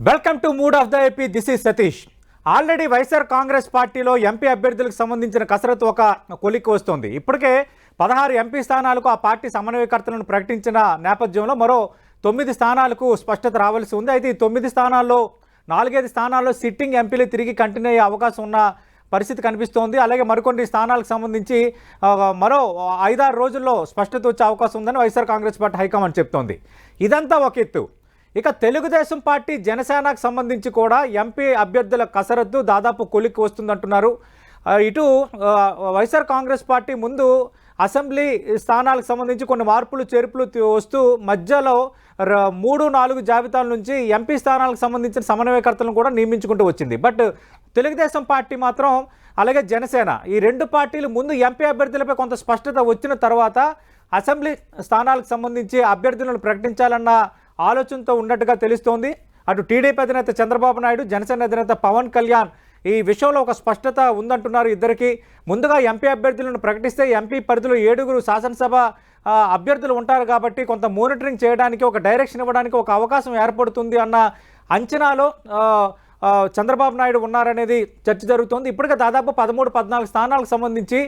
Welcome to mood of the AP. This is Satish. Already YSR Congress పార్టీలో MP అభ్యర్థులకు సంబంధించిన కసరత్తు ఒక కొలిక్కి వస్తుంది. ఇప్పటికే 16 ఎంపీ స్థానాలకు ఆ పార్టీ సమన్వయకర్తలను ప్రకటించిన నేపథ్యంలో మరో 9 స్థానాలకు స్పష్టత రావాల్సి ఉంది. అయితే ఈ 9 స్థానాల్లో 4-5 స్థానాల్లో సిట్టింగ్ ఎంపీలు తిరిగి కంటిన్యూ అయ్యే అవకాశం ఉన్న పరిస్థితి కనిపిస్తోంది. అలాగే మరికొన్ని స్థానాలకు సంబంధించి మరో 5-6 రోజుల్లో స్పష్టత వచ్చే అవకాశం ఉందని వైఎస్ఆర్ కాంగ్రెస్ పార్టీ హైకమాండ్ చెప్తోంది. ఇదంతా ఒక ఎత్తు. ఇక తెలుగుదేశం పార్టీ జనసేనకు సంబంధించి కూడా ఎంపీ అభ్యర్థుల కసరత్తు దాదాపు కొలిక్కి వస్తుందంటున్నారు. ఇటు వైఎస్ఆర్ కాంగ్రెస్ పార్టీ ముందు అసెంబ్లీ స్థానాలకు సంబంధించి కొన్ని మార్పులు చేర్పులు వస్తూ మధ్యలో 3-4 జాబితాల నుంచి ఎంపీ స్థానాలకు సంబంధించిన సమన్వయకర్తలను కూడా నియమించుకుంటూ వచ్చింది. బట్ తెలుగుదేశం పార్టీ మాత్రం అలాగే జనసేన ఈ రెండు పార్టీలు ముందు ఎంపీ అభ్యర్థులపై కొంత స్పష్టత వచ్చిన తర్వాత అసెంబ్లీ స్థానాలకు సంబంధించి అభ్యర్థులను ప్రకటించాలన్న ఆలోచనతో ఉన్నట్టుగా తెలుస్తోంది. అటు టీడీపీ అధినేత చంద్రబాబు నాయుడు, జనసేన అధినేత పవన్ కళ్యాణ్ ఈ విషయంలో ఒక స్పష్టత ఉందంటున్నారు. ఇద్దరికి ముందుగా ఎంపీ అభ్యర్థులను ప్రకటిస్తే ఎంపీ పరిధిలో 7 శాసనసభ అభ్యర్థులు ఉంటారు కాబట్టి కొంత మానిటరింగ్ చేయడానికి, ఒక డైరెక్షన్ ఇవ్వడానికి ఒక అవకాశం ఏర్పడుతుంది అన్న అంచనాలో చంద్రబాబు నాయుడు ఉన్నారనేది చర్చ జరుగుతోంది. ఇప్పటికే దాదాపు 13-14 స్థానాలకు సంబంధించి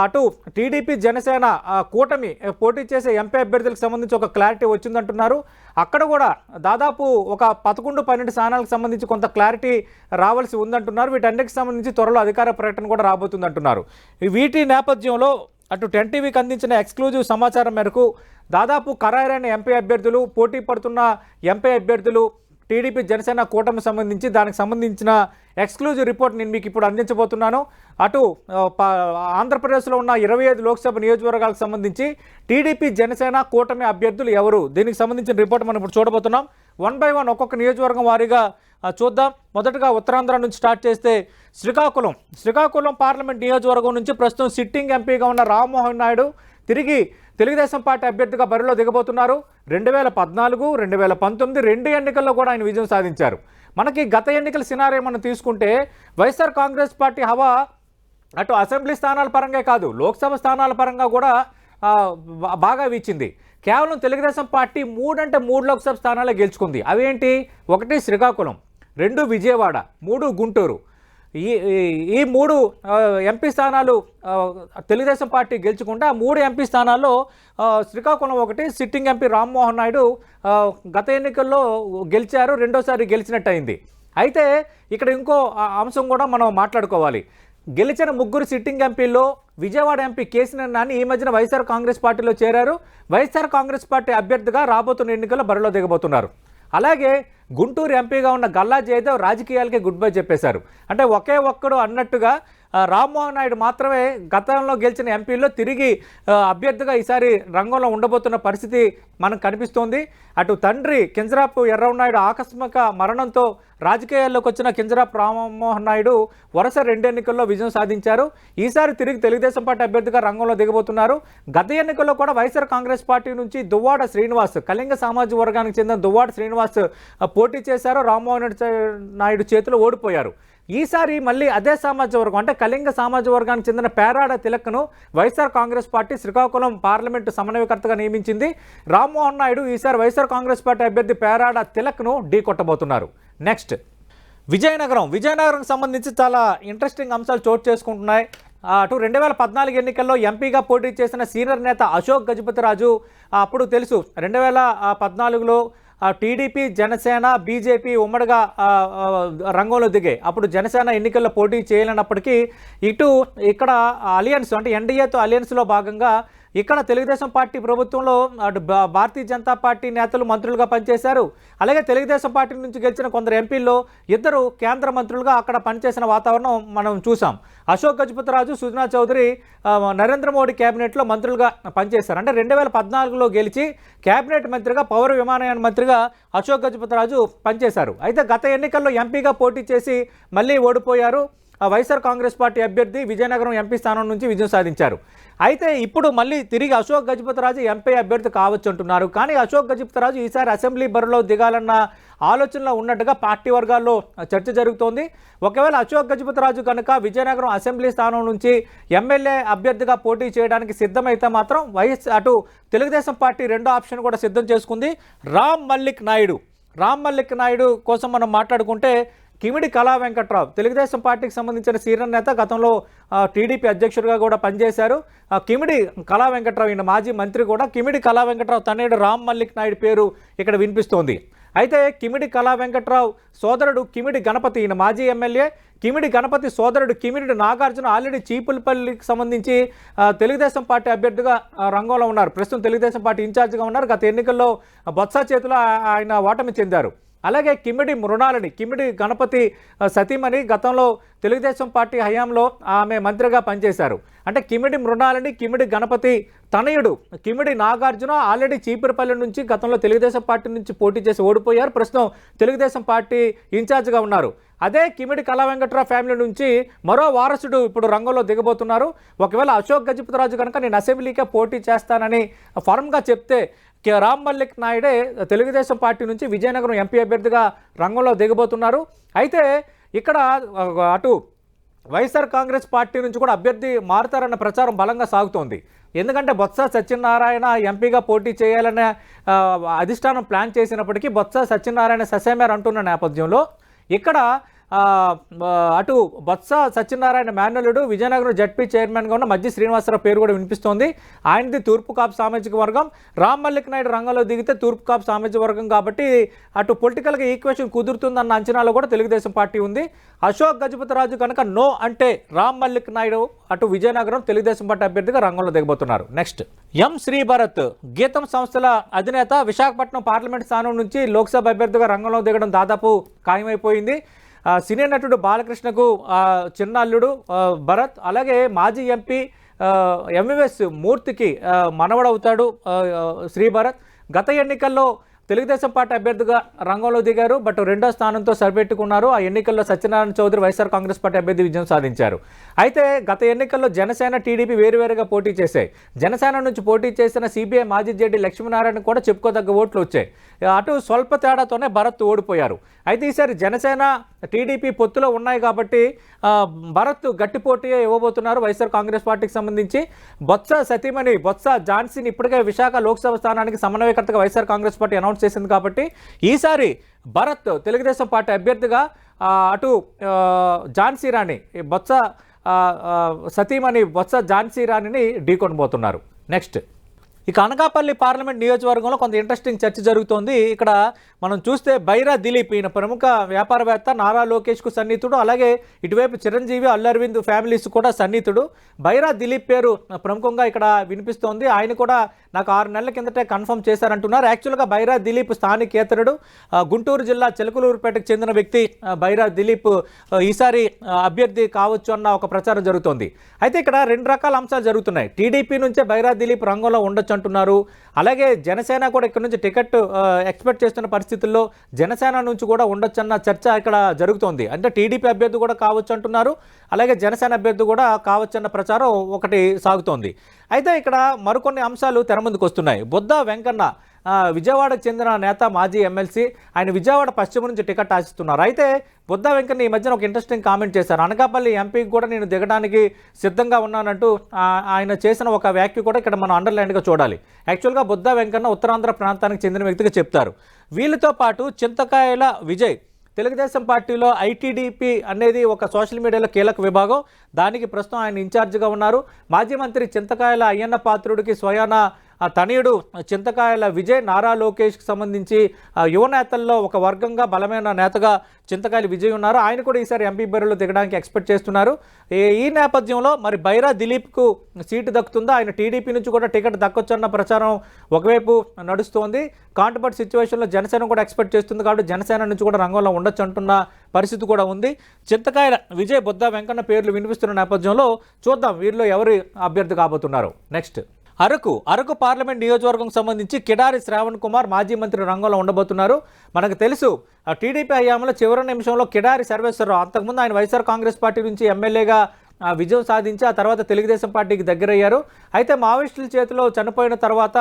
అటు టీడీపీ జనసేన కూటమి పోటీ చేసే ఎంపీ అభ్యర్థులకు సంబంధించి ఒక క్లారిటీ వచ్చిందంటున్నారు. అక్కడ కూడా దాదాపు ఒక 11-12 స్థానాలకు సంబంధించి కొంత క్లారిటీ రావాల్సి ఉందంటున్నారు. వీటన్నిటికి సంబంధించి త్వరలో అధికార ప్రకటన కూడా రాబోతుందంటున్నారు. వీటి నేపథ్యంలో అటు 10 టీవీకి అందించిన ఎక్స్క్లూజివ్ సమాచారం మేరకు దాదాపు ఖరారైన ఎంపీ అభ్యర్థులు, పోటీ పడుతున్న ఎంపీ అభ్యర్థులు టీడీపీ జనసేన కూటమి సంబంధించి దానికి సంబంధించిన ఎక్స్క్లూజివ్ రిపోర్ట్ నేను మీకు ఇప్పుడు అందించబోతున్నాను. అటు ఆంధ్రప్రదేశ్లో ఉన్న 25 లోక్సభ నియోజకవర్గాలకు సంబంధించి టీడీపీ జనసేన కూటమి అభ్యర్థులు ఎవరు, దీనికి సంబంధించిన రిపోర్ట్ మనం ఇప్పుడు చూడబోతున్నాం. 1 by 1 ఒక్కొక్క నియోజకవర్గం వారీగా చూద్దాం. మొదటగా ఉత్తరాంధ్ర నుంచి స్టార్ట్ చేస్తే శ్రీకాకుళం పార్లమెంట్ నియోజకవర్గం నుంచి ప్రస్తుతం సిట్టింగ్ ఎంపీగా ఉన్న రామ్మోహన్ నాయుడు తిరిగి తెలుగుదేశం పార్టీ అభ్యర్థిగా బరిలో దిగబోతున్నారు. 2014, 2019 రెండు ఎన్నికల్లో కూడా ఆయన విజయం సాధించారు. మనకి గత ఎన్నికల సినారియో మనం తీసుకుంటే వైఎస్ఆర్ కాంగ్రెస్ పార్టీ హవా అటు అసెంబ్లీ స్థానాల పరంగా కాదు, లోక్సభ స్థానాల పరంగా కూడా బాగా వీచింది. కేవలం తెలుగుదేశం పార్టీ 3 లోక్సభ స్థానాలే గెలుచుకుంది. అవేంటి? 1 శ్రీకాకుళం, 2 విజయవాడ, 3 గుంటూరు. ఈ 3 ఎంపీ స్థానాలు తెలుగుదేశం పార్టీ గెలుచుకుంటే ఆ 3 ఎంపీ స్థానాల్లో శ్రీకాకుళం 1 సిట్టింగ్ ఎంపీ రామ్మోహన్ నాయుడు గత ఎన్నికల్లో గెలిచారు, రెండోసారి గెలిచినట్టు అయింది. అయితే ఇక్కడ ఇంకో అంశం కూడా మనం మాట్లాడుకోవాలి. గెలిచిన 3 సిట్టింగ్ ఎంపీల్లో విజయవాడ ఎంపీ కేసీఆర్ నాని ఈ మధ్యన వైఎస్ఆర్ కాంగ్రెస్ పార్టీలో చేరారు. వైఎస్ఆర్ కాంగ్రెస్ పార్టీ అభ్యర్థిగా రాబోతున్న ఎన్నికల్లో బరిలో దిగబోతున్నారు. అలాగే గుంటూరు ఎంపీగా ఉన్న గల్లా జయదేవ్ రాజకీయాలకే గుడ్ బై చెప్పేశారు. అంటే ఒకే ఒక్కడు అన్నట్టుగా రామ్మోహన్ నాయుడు మాత్రమే గతంలో గెలిచిన ఎంపీల్లో తిరిగి అభ్యర్థిగా ఈసారి రంగంలో ఉండబోతున్న పరిస్థితి మనకు కనిపిస్తోంది. అటు తండ్రి కింజరాపు ఎర్రవనాయుడు ఆకస్మిక మరణంతో రాజకీయాల్లోకి వచ్చిన కింజరాపు రామ్మోహన్ నాయుడు వరుస 2 ఎన్నికల్లో విజయం సాధించారు. ఈసారి తిరిగి తెలుగుదేశం పార్టీ అభ్యర్థిగా రంగంలో దిగబోతున్నారు. గత ఎన్నికల్లో కూడా వైఎస్ఆర్ కాంగ్రెస్ పార్టీ నుంచి దువ్వాడ శ్రీనివాస్, కళింగ సామాజిక వర్గానికి చెందిన దువ్వాడ శ్రీనివాస్ పోటీ చేశారు. రామ్మోహన్ నాయుడు చేతిలో ఓడిపోయారు. ఈసారి మళ్ళీ అదే సామాజిక వర్గం అంటే కళింగ సామాజిక వర్గానికి చెందిన పేరాడ తిలక్ను వైఎస్ఆర్ కాంగ్రెస్ పార్టీ శ్రీకాకుళం పార్లమెంటు సమన్వయకర్తగా నియమించింది. రామ్మోహన్ నాయుడు ఈసారి వైఎస్ఆర్ కాంగ్రెస్ పార్టీ అభ్యర్థి పేరాడ తిలక్ను ఢీ కొట్టబోతున్నారు. నెక్స్ట్ విజయనగరం సంబంధించి చాలా ఇంట్రెస్టింగ్ అంశాలు చోటు చేసుకుంటున్నాయి. అటు 2014 ఎన్నికల్లో ఎంపీగా పోటీ చేసిన సీనియర్ నేత అశోక్ గజపతిరాజు అప్పుడు తెలుసు 2014లో టీడీపీ జనసేన బీజేపీ ఉమ్మడిగా రంగంలో దిగాయి. అప్పుడు జనసేన ఎన్నికల్లో పోటీ చేయలేనప్పటికీ ఇక్కడ అలియన్స్ అంటే ఎన్డీఏతో అలియన్స్లో భాగంగా ఇక్కడ తెలుగుదేశం పార్టీ ప్రభుత్వంలో అటు భారతీయ జనతా పార్టీ నేతలు మంత్రులుగా పనిచేశారు. అలాగే తెలుగుదేశం పార్టీ నుంచి గెలిచిన కొందరు ఎంపీల్లో 2 కేంద్ర మంత్రులుగా అక్కడ పనిచేసిన వాతావరణం మనం చూసాం. అశోక్ గజపతిరాజు, సుజనా చౌదరి నరేంద్ర మోడీ కేబినెట్లో మంత్రులుగా పనిచేశారు. అంటే 2014లో గెలిచి కేబినెట్ మంత్రిగా, పౌర విమానయాన మంత్రిగా అశోక్ గజపతిరాజు పనిచేశారు. అయితే గత ఎన్నికల్లో ఎంపీగా పోటీ చేసి మళ్ళీ ఓడిపోయారు. వైఎస్ఆర్ కాంగ్రెస్ పార్టీ అభ్యర్థి విజయనగరం ఎంపీ స్థానం నుంచి విజయం సాధించారు. అయితే ఇప్పుడు మళ్ళీ తిరిగి అశోక్ గజపతిరాజు ఎంపీ అభ్యర్థి కావచ్చు అంటున్నారు. కానీ అశోక్ గజపతిరాజు ఈసారి అసెంబ్లీ బరిలో దిగాలన్న ఆలోచనలో ఉన్నట్టుగా పార్టీ వర్గాల్లో చర్చ జరుగుతోంది. ఒకవేళ అశోక్ గజపతిరాజు కనుక విజయనగరం అసెంబ్లీ స్థానం నుంచి ఎమ్మెల్యే అభ్యర్థిగా పోటీ చేయడానికి సిద్ధమైతే మాత్రం అటు తెలుగుదేశం పార్టీ రెండో ఆప్షన్ కూడా సిద్ధం చేసుకుంది. రామ్ మల్లిక్ నాయుడు రామ్ మల్లిక్ నాయుడు కోసం మనం మాట్లాడుకుంటే కిమిడి కళా వెంకట్రావు తెలుగుదేశం పార్టీకి సంబంధించిన సీనియర్ నేత, గతంలో టీడీపీ అధ్యక్షుడిగా కూడా పనిచేశారు. కిమిడి కళా వెంకట్రావు ఈయన మాజీ మంత్రి కూడా. కిమిడి కళా వెంకట్రావు తనయుడు రామ్ మల్లిక్ నాయుడు పేరు ఇక్కడ వినిపిస్తోంది. అయితే కిమిడి కళా వెంకట్రావు సోదరుడు కిమిడి గణపతి, ఈయన మాజీ ఎమ్మెల్యే. కిమిడి గణపతి సోదరుడు కిమిడి నాగార్జున ఆల్రెడీ చీపులపల్లికి సంబంధించి తెలుగుదేశం పార్టీ అభ్యర్థిగా రంగంలో ఉన్నారు. ప్రస్తుతం తెలుగుదేశం పార్టీ ఇన్ఛార్జిగా ఉన్నారు. గత ఎన్నికల్లో బొత్స చేతిలో ఆయన ఓటమి చెందారు. అలాగే కిమిడి మృణాలని, కిమిడి గణపతి సతీమణి గతంలో తెలుగుదేశం పార్టీ హయాంలో ఆమె మంత్రిగా పనిచేశారు. అంటే కిమిడి మృణాలని, కిమిడి గణపతి తనయుడు కిమిడి నాగార్జున ఆల్రెడీ చీపురపల్లి నుంచి గతంలో తెలుగుదేశం పార్టీ నుంచి పోటీ చేసి ఓడిపోయారు. ప్రస్తుతం తెలుగుదేశం పార్టీ ఇన్ఛార్జ్గా ఉన్నారు. అదే కిమిడి కళా వెంకట్రావు ఫ్యామిలీ నుంచి మరో వారసుడు ఇప్పుడు రంగంలో దిగబోతున్నారు. ఒకవేళ అశోక్ గజపతిరాజు కనుక నేను అసెంబ్లీకే పోటీ చేస్తానని ఫర్మ్గా చెప్తే రామ్ మల్లిక్ నాయుడే తెలుగుదేశం పార్టీ నుంచి విజయనగరం ఎంపీ అభ్యర్థిగా రంగంలో దిగబోతున్నారు. అయితే ఇక్కడ అటు వైఎస్ఆర్ కాంగ్రెస్ పార్టీ నుంచి కూడా అభ్యర్థి మారుతారన్న ప్రచారం బలంగా సాగుతోంది. ఎందుకంటే బొత్స సత్యనారాయణ ఎంపీగా పోటీ చేయాలనే అధిష్టానం ప్లాన్ చేసినప్పటికీ బొత్స సత్యనారాయణ ససేమేర్ అంటున్న నేపథ్యంలో ఇక్కడ అటు బొత్స సత్యనారాయణ మేనల్లుడు విజయనగరం జడ్పీ చైర్మన్గా ఉన్న మజ్జి శ్రీనివాసరావు పేరు కూడా వినిపిస్తోంది. ఆయనది తూర్పు కాపు సామాజిక వర్గం. రామ్ మల్లిక్ నాయుడు రంగంలో దిగితే తూర్పు కాపు సామాజిక వర్గం కాబట్టి అటు పొలిటికల్గా ఈక్వేషన్ కుదురుతుందన్న అంచనాలో కూడా తెలుగుదేశం పార్టీ ఉంది. అశోక్ గజపతిరాజు కనుక నో అంటే రామ్ మల్లిక్ నాయుడు అటు విజయనగరం తెలుగుదేశం పార్టీ అభ్యర్థిగా రంగంలో దిగబోతున్నారు. నెక్స్ట్ ఎం శ్రీభరత్ గీతం సంస్థల అధినేత విశాఖపట్నం పార్లమెంట్ స్థానం నుంచి లోక్సభ అభ్యర్థిగా రంగంలో దిగడం దాదాపు ఖాయమైపోయింది. సినీ నటుడు బాలకృష్ణకు చిన్నల్లుడు భరత్, అలాగే మాజీ ఎంపీ ఎంవిఎస్ మూర్తికి మనవడవుతాడు శ్రీభరత్. గత ఎన్నికల్లో తెలుగుదేశం పార్టీ అభ్యర్థిగా రంగంలో దిగారు. బట్ రెండో స్థానంతో సరిపెట్టుకున్నారు. ఆ ఎన్నికల్లో సత్యనారాయణ చౌదరి వైఎస్ఆర్ కాంగ్రెస్ పార్టీ అభ్యర్థి విజయం సాధించారు. అయితే గత ఎన్నికల్లో జనసేన టీడీపీ వేరువేరుగా పోటీ చేశాయి. జనసేన నుంచి పోటీ చేసిన సిబిఐ మాజీ జడ్డి లక్ష్మీనారాయణ కూడా చెప్పుకోదగ్గ ఓట్లు వచ్చాయి. అటు స్వల్ప తేడాతోనే భరత్ ఓడిపోయారు. అయితే ఈసారి జనసేన టీడీపీ పొత్తులో ఉన్నాయి కాబట్టి భరత్ గట్టి పోటీ ఇవ్వబోతున్నారు వైఎస్ఆర్ కాంగ్రెస్ పార్టీకి సంబంధించి. బొత్స సతీమణి బొత్స ఝాన్సీని ఇప్పటికే విశాఖ లోక్సభ స్థానానికి సమన్వయకర్తగా వైఎస్ఆర్ కాంగ్రెస్ పార్టీ అనౌన్స్ చేసింది కాబట్టి ఈసారి భరత్ తెలుగుదేశం పార్టీ అభ్యర్థిగా అటు ఝాన్సీ రాణి బొత్స సతీమణి బొత్స ఝాన్సీ రాణిని ఢీకొనబోతున్నారు. నెక్స్ట్ ఇక అనకాపల్లి పార్లమెంట్ నియోజకవర్గంలో కొంత ఇంట్రెస్టింగ్ చర్చ జరుగుతోంది. ఇక్కడ మనం చూస్తే బైరా దిలీప్ ఈయన ప్రముఖ వ్యాపారవేత్త, నారా లోకేష్కు సన్నిహితుడు, అలాగే ఇటువైపు చిరంజీవి అల్లు అరవింద్ ఫ్యామిలీస్ కూడా సన్నిహితుడు. బైరా దిలీప్ పేరు ప్రముఖంగా ఇక్కడ వినిపిస్తోంది. ఆయన కూడా నాకు 6 నెలల కిందటే కన్ఫర్మ్ చేశారంటున్నారు. యాక్చువల్గా బైరా దిలీప్ స్థానికేతరుడు, గుంటూరు జిల్లా చిలకలూరుపేటకు చెందిన వ్యక్తి బైరా దిలీప్ ఈసారి అభ్యర్థి కావచ్చు అన్న ఒక ప్రచారం జరుగుతోంది. అయితే ఇక్కడ 2 రకాల అంశాలు జరుగుతున్నాయి. టీడీపీ నుంచే బైరా దిలీప్ రంగంలో ఉండొచ్చు అంటున్నారు. అలాగే జనసేన కూడా ఇక్కడ నుంచి టికెట్ ఎక్స్పెక్ట్ చేస్తున్న పరిస్థితుల్లో జనసేన నుంచి కూడా ఉండొచ్చన్న చర్చ ఇక్కడ జరుగుతోంది. అంటే టీడీపీ అభ్యర్థి కూడా కావచ్చు అంటున్నారు, అలాగే జనసేన అభ్యర్థి కూడా కావచ్చన్న ప్రచారం ఒకటి సాగుతోంది. అయితే ఇక్కడ మరికొన్ని అంశాలు తెర ముందుకు వస్తున్నాయి. బొద్దా వెంకన్న విజయవాడకు చెందిన నేత, మాజీ ఎమ్మెల్సీ. ఆయన విజయవాడ పశ్చిమ నుంచి టికెట్ ఆశిస్తున్నారు. అయితే బొద్దా వెంకన్న ఈ మధ్యన ఒక ఇంట్రెస్టింగ్ కామెంట్ చేశారు. అనకాపల్లి ఎంపీకి కూడా నేను దిగడానికి సిద్ధంగా ఉన్నానంటూ ఆయన చేసిన ఒక వ్యాఖ్య కూడా ఇక్కడ మనం అండర్లైన్గా చూడాలి. యాక్చువల్గా బొద్దా వెంకన్న ఉత్తరాంధ్ర ప్రాంతానికి చెందిన వ్యక్తిగా చెప్తారు. వీళ్ళతో పాటు చింతకాయల విజయ్ తెలుగుదేశం పార్టీలో ఐటీడీపీ అనేది ఒక సోషల్ మీడియాలో కీలక విభాగం, దానికి ప్రస్తుతం ఆయన ఇన్ఛార్జిగా ఉన్నారు. మాజీ మంత్రి చింతకాయల అయ్యన్న పాత్రుడికి స్వయాన తనయుడు చింతకాయల విజయ్ నారా లోకేష్కి సంబంధించి యువ నేతల్లో ఒక వర్గంగా బలమైన నేతగా చింతకాయల విజయ్ ఉన్నారు. ఆయన కూడా ఈసారి ఎంపీ బరిలో దిగడానికి ఎక్స్పెక్ట్ చేస్తున్నారు. ఈ నేపథ్యంలో మరి బైరా దిలీప్కు సీటు దక్కుతుందా, ఆయన టీడీపీ నుంచి కూడా టికెట్ దక్కొచ్చన్న ప్రచారం ఒకవైపు నడుస్తోంది. కాంట్రవర్ట్ సిచ్యువేషన్లో జనసేన కూడా ఎక్స్పెక్ట్ చేస్తుంది కాబట్టి జనసేన నుంచి కూడా రంగంలో ఉండొచ్చు అంటున్న పరిస్థితి కూడా ఉంది. చింతకాయల విజయ్ బొద్దా వెంకన్న పేర్లు వినిపిస్తున్న నేపథ్యంలో చూద్దాం వీరిలో ఎవరు అభ్యర్థి కాబోతున్నారు. నెక్స్ట్ అరకు పార్లమెంట్ నియోజకవర్గం సంబంధించి కిడారి శ్రావణ్ కుమార్ మాజీ మంత్రి రంగంలో ఉండబోతున్నారు. మనకు తెలుసు టీడీపీ హయాంలో చివరి నిమిషంలో కిడారి సర్వేశ్వరరావు, అంతకుముందు ఆయన వైఎస్ఆర్ కాంగ్రెస్ పార్టీ నుంచి ఎమ్మెల్యేగా విజయం సాధించి ఆ తర్వాత తెలుగుదేశం పార్టీకి దగ్గరయ్యారు. అయితే మావోయిస్టుల చేతిలో చనిపోయిన తర్వాత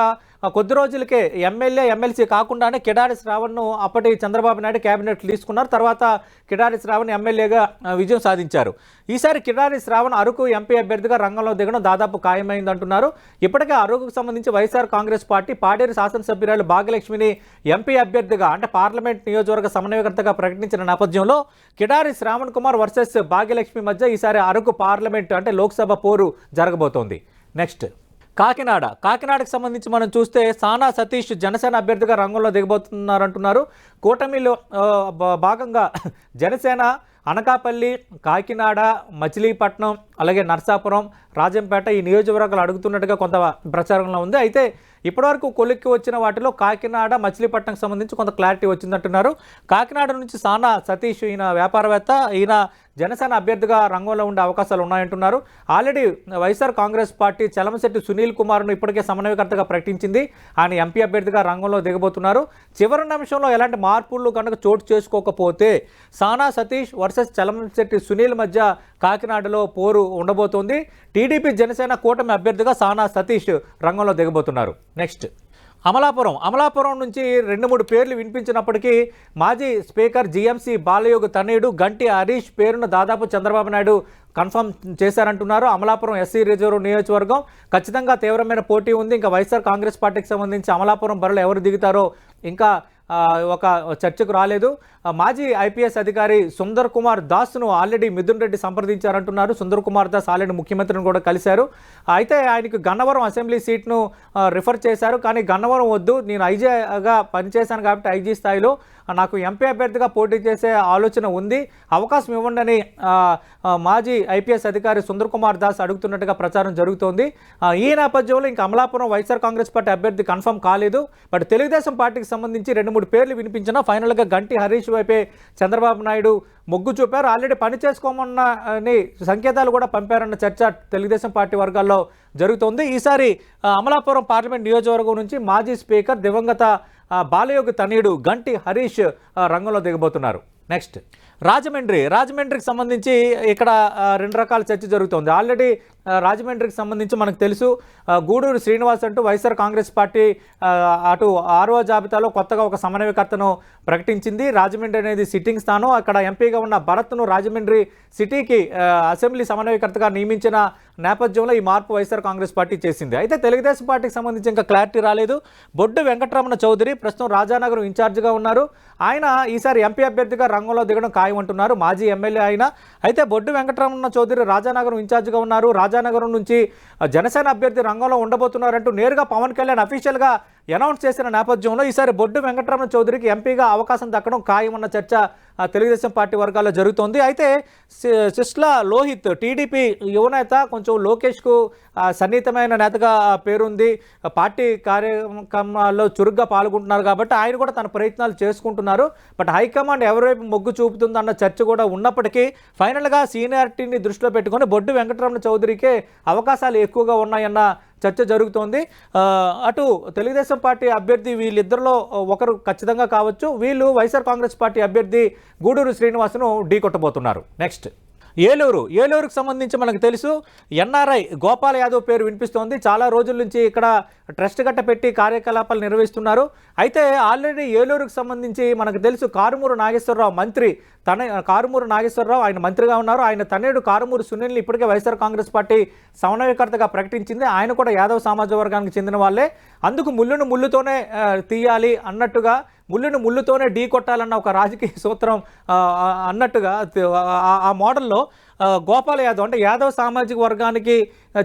కొద్ది రోజులకే ఎమ్మెల్యే ఎమ్మెల్సీ కాకుండానే కిడారి శ్రావణ్ను అప్పటి చంద్రబాబు నాయుడు కేబినెట్ తీసుకున్నారు. తర్వాత కిడారి శ్రావణ్ ఎమ్మెల్యేగా విజయం సాధించారు. ఈసారి కిడారి శ్రావణ్ అరకు ఎంపీ అభ్యర్థిగా రంగంలో దిగడం దాదాపు ఖాయమైందంటున్నారు. ఇప్పటికే అరకుకు సంబంధించి వైఎస్ఆర్ కాంగ్రెస్ పార్టీ పాడేరు శాసనసభ్యురాలు భాగ్యలక్ష్మిని ఎంపీ అభ్యర్థిగా అంటే పార్లమెంట్ నియోజకవర్గ సమన్వయకర్తగా ప్రకటించిన నేపథ్యంలో కిడారి శ్రావణ్ కుమార్ వర్సెస్ భాగ్యలక్ష్మి మధ్య ఈసారి అరకు పార్లమెంట్ అంటే లోక్సభ పోరు జరగబోతోంది. నెక్స్ట్ కాకినాడకు సంబంధించి మనం చూస్తే సానా సతీష్ జనసేన అభ్యర్థిగా రంగంలో దిగబోతున్నారంటున్నారు. కూటమిలో భాగంగా జనసేన అనకాపల్లి, కాకినాడ, మచిలీపట్నం, అలాగే నర్సాపురం, రాజంపేట ఈ నియోజకవర్గాలు అడుగుతున్నట్టుగా కొంత ప్రచారంలో ఉంది. అయితే ఇప్పటివరకు కొలిక్కి వచ్చిన వాటిలో కాకినాడ, మచిలీపట్నంకి సంబంధించి కొంత క్లారిటీ వచ్చిందంటున్నారు. కాకినాడ నుంచి సానా సతీష్ ఈయన వ్యాపారవేత్త, ఈయన జనసేన అభ్యర్థిగా రంగంలో ఉండే అవకాశాలు ఉన్నాయంటున్నారు. ఆల్రెడీ వైఎస్ఆర్ కాంగ్రెస్ పార్టీ చలమశెట్టి సునీల్ కుమార్ను ఇప్పటికే సమన్వయకర్తగా ప్రకటించింది. ఆయన ఎంపీ అభ్యర్థిగా రంగంలో దిగబోతున్నారు. చివరి నిమిషంలో ఎలాంటి మార్పులు కనుక చోటు చేసుకోకపోతే సానా సతీష్ వర్సెస్ చలమశెట్టి సునీల్ మధ్య కాకినాడలో పోరు ఉండబోతోంది. టీడీపీ జనసేన కూటమి అభ్యర్థిగా సానా సతీష్ రంగంలో దిగబోతున్నారు. నెక్స్ట్ అమలాపురం నుంచి 2-3 పేర్లు వినిపించినప్పటికీ మాజీ స్పీకర్ జీఎంసీ బాలయోగి తనయుడు గంటి హరీష్ పేరును దాదాపు చంద్రబాబు నాయుడు కన్ఫర్మ్ చేశారంటున్నారు. అమలాపురం ఎస్సీ రిజర్వ్ నియోజకవర్గం ఖచ్చితంగా తీవ్రమైన పోటీ ఉంది. ఇంకా వైఎస్ఆర్ కాంగ్రెస్ పార్టీకి సంబంధించి అమలాపురం బరిలో ఎవరు దిగుతారో ఇంకా ఒక చర్చకు రాలేదు. మాజీ ఐపీఎస్ అధికారి సుందర్ కుమార్ దాస్ను ఆల్రెడీ మిథున్ రెడ్డి సంప్రదించారంటున్నారు. సుందర్ కుమార్ దాస్ ఆల్రెడీ ముఖ్యమంత్రిని కూడా కలిశారు. అయితే ఆయనకు గన్నవరం అసెంబ్లీ సీట్ను రిఫర్ చేశారు. కానీ గన్నవరం వద్దు, నేను ఐజీగా పనిచేశాను కాబట్టి ఐజీ స్థాయిలో నాకు ఎంపీ అభ్యర్థిగా పోటీ చేసే ఆలోచన ఉంది, అవకాశం ఇవ్వండి అని మాజీ ఐపీఎస్ అధికారి సుందర్ కుమార్ దాస్ అడుగుతున్నట్టుగా ప్రచారం జరుగుతోంది. ఈ నేపథ్యంలో ఇంకా అమలాపురం వైఎస్ఆర్ కాంగ్రెస్ పార్టీ అభ్యర్థి కన్ఫర్మ్ కాలేదు. బట్ తెలుగుదేశం పార్టీకి సంబంధించి 2-3 పేర్లు వినిపించినా ఫైనల్గా గంటి హరీష్ వైపే చంద్రబాబు నాయుడు మొగ్గు చూపారు. ఆల్రెడీ పని చేసుకోమని సంకేతాలు కూడా పంపారన్న చర్చ తెలుగుదేశం పార్టీ వర్గాల్లో జరుగుతోంది. ఈసారి అమలాపురం పార్లమెంట్ నియోజకవర్గం నుంచి మాజీ స్పీకర్ దివంగత బాలయోగి తనయుడు గంటి హరీష్ రంగంలో దిగబోతున్నారు. నెక్స్ట్ రాజమండ్రికి సంబంధించి ఇక్కడ 2 రకాల చర్చ జరుగుతోంది. ఆల్రెడీ రాజమండ్రికి సంబంధించి మనకు తెలుసు గూడూరు శ్రీనివాస్ అంటూ వైఎస్ఆర్ కాంగ్రెస్ పార్టీ అటు 6వ జాబితాలో కొత్తగా ఒక సమన్వయకర్తను ప్రకటించింది. రాజమండ్రి అనేది సిట్టింగ్ స్థానం. అక్కడ ఎంపీగా ఉన్న భరత్ను రాజమండ్రి సిటీకి అసెంబ్లీ సమన్వయకర్తగా నియమించిన నేపథ్యంలో ఈ మార్పు వైఎస్ఆర్ కాంగ్రెస్ పార్టీ చేసింది. అయితే తెలుగుదేశం పార్టీకి సంబంధించి ఇంకా క్లారిటీ రాలేదు. బొడ్డు వెంకటరమణ చౌదరి ప్రస్తుతం రాజానగరం ఇన్ఛార్జిగా ఉన్నారు. ఆయన ఈసారి ఎంపీ అభ్యర్థిగా రంగంలో దిగడం ఖాయమంటున్నారు. మాజీ ఎమ్మెల్యే ఆయన. అయితే బొడ్డు వెంకటరమణ చౌదరి రాజానగరం ఇన్ఛార్జిగా ఉన్నారు. రాజానగరం నుంచి జనసేన అభ్యర్థి రంగంలో ఉండబోతున్నారంటూ నేరుగా పవన్ కళ్యాణ్ అఫీషియల్గా అనౌన్స్ చేసిన నేపథ్యంలో ఈసారి బొడ్డు వెంకటరమణ చౌదరికి ఎంపీగా అవకాశం దక్కడం ఖాయమన్న చర్చ తెలుగుదేశం పార్టీ వర్గాల్లో జరుగుతోంది. అయితే సిస్లా లోహిత్ టీడీపీ యువనేత, కొంచెం లోకేష్కు సన్నిహితమైన నేతగా పేరుంది, పార్టీ కార్యక్రమాల్లో చురుగ్గా పాల్గొంటున్నారు కాబట్టి ఆయన కూడా తన ప్రయత్నాలు చేసుకుంటున్నారు. బట్ హైకమాండ్ ఎవరివైపు మొగ్గు చూపుతుందన్న చర్చ కూడా ఉన్నప్పటికీ ఫైనల్గా సీనియారిటీని దృష్టిలో పెట్టుకొని బొడ్డు వెంకటరమణ చౌదరికే అవకాశాలు ఎక్కువగా ఉన్నాయన్న చర్చ జరుగుతోంది. అటు తెలుగుదేశం పార్టీ అభ్యర్థి వీళ్ళిద్దరిలో ఒకరు ఖచ్చితంగా కావచ్చు. వీళ్ళు వైఎస్ఆర్ కాంగ్రెస్ పార్టీ అభ్యర్థి గూడూరు శ్రీనివాస్ను ఢీకొట్టబోతున్నారు. నెక్స్ట్ ఏలూరుకు సంబంధించి మనకు తెలుసు ఎన్ఆర్ఐ గోపాల్ యాదవ్ పేరు వినిపిస్తోంది. చాలా రోజుల నుంచి ఇక్కడ ట్రస్ట్ గట్ట పెట్టి కార్యకలాపాలు నిర్వహిస్తున్నారు. అయితే ఆల్రెడీ ఏలూరుకు సంబంధించి మనకు తెలుసు కారుమూరు నాగేశ్వరరావు ఆయన మంత్రిగా ఉన్నారు. ఆయన తనయుడు కారుమూరు సునీల్ని ఇప్పటికే వైఎస్ఆర్ కాంగ్రెస్ పార్టీ సమన్వయకర్తగా ప్రకటించింది. ఆయన కూడా యాదవ్ సామాజిక వర్గానికి చెందిన వాళ్ళే. అందుకు ముళ్ళును ముళ్ళుతోనే తీయాలి అన్నట్టుగా, ముళ్ళును ముళ్ళుతోనే ఢీ కొట్టాలన్న ఒక రాజకీయ సూత్రం అన్నట్టుగా ఆ మోడల్లో గోపాల్ యాదవ్ అంటే యాదవ్ సామాజిక వర్గానికి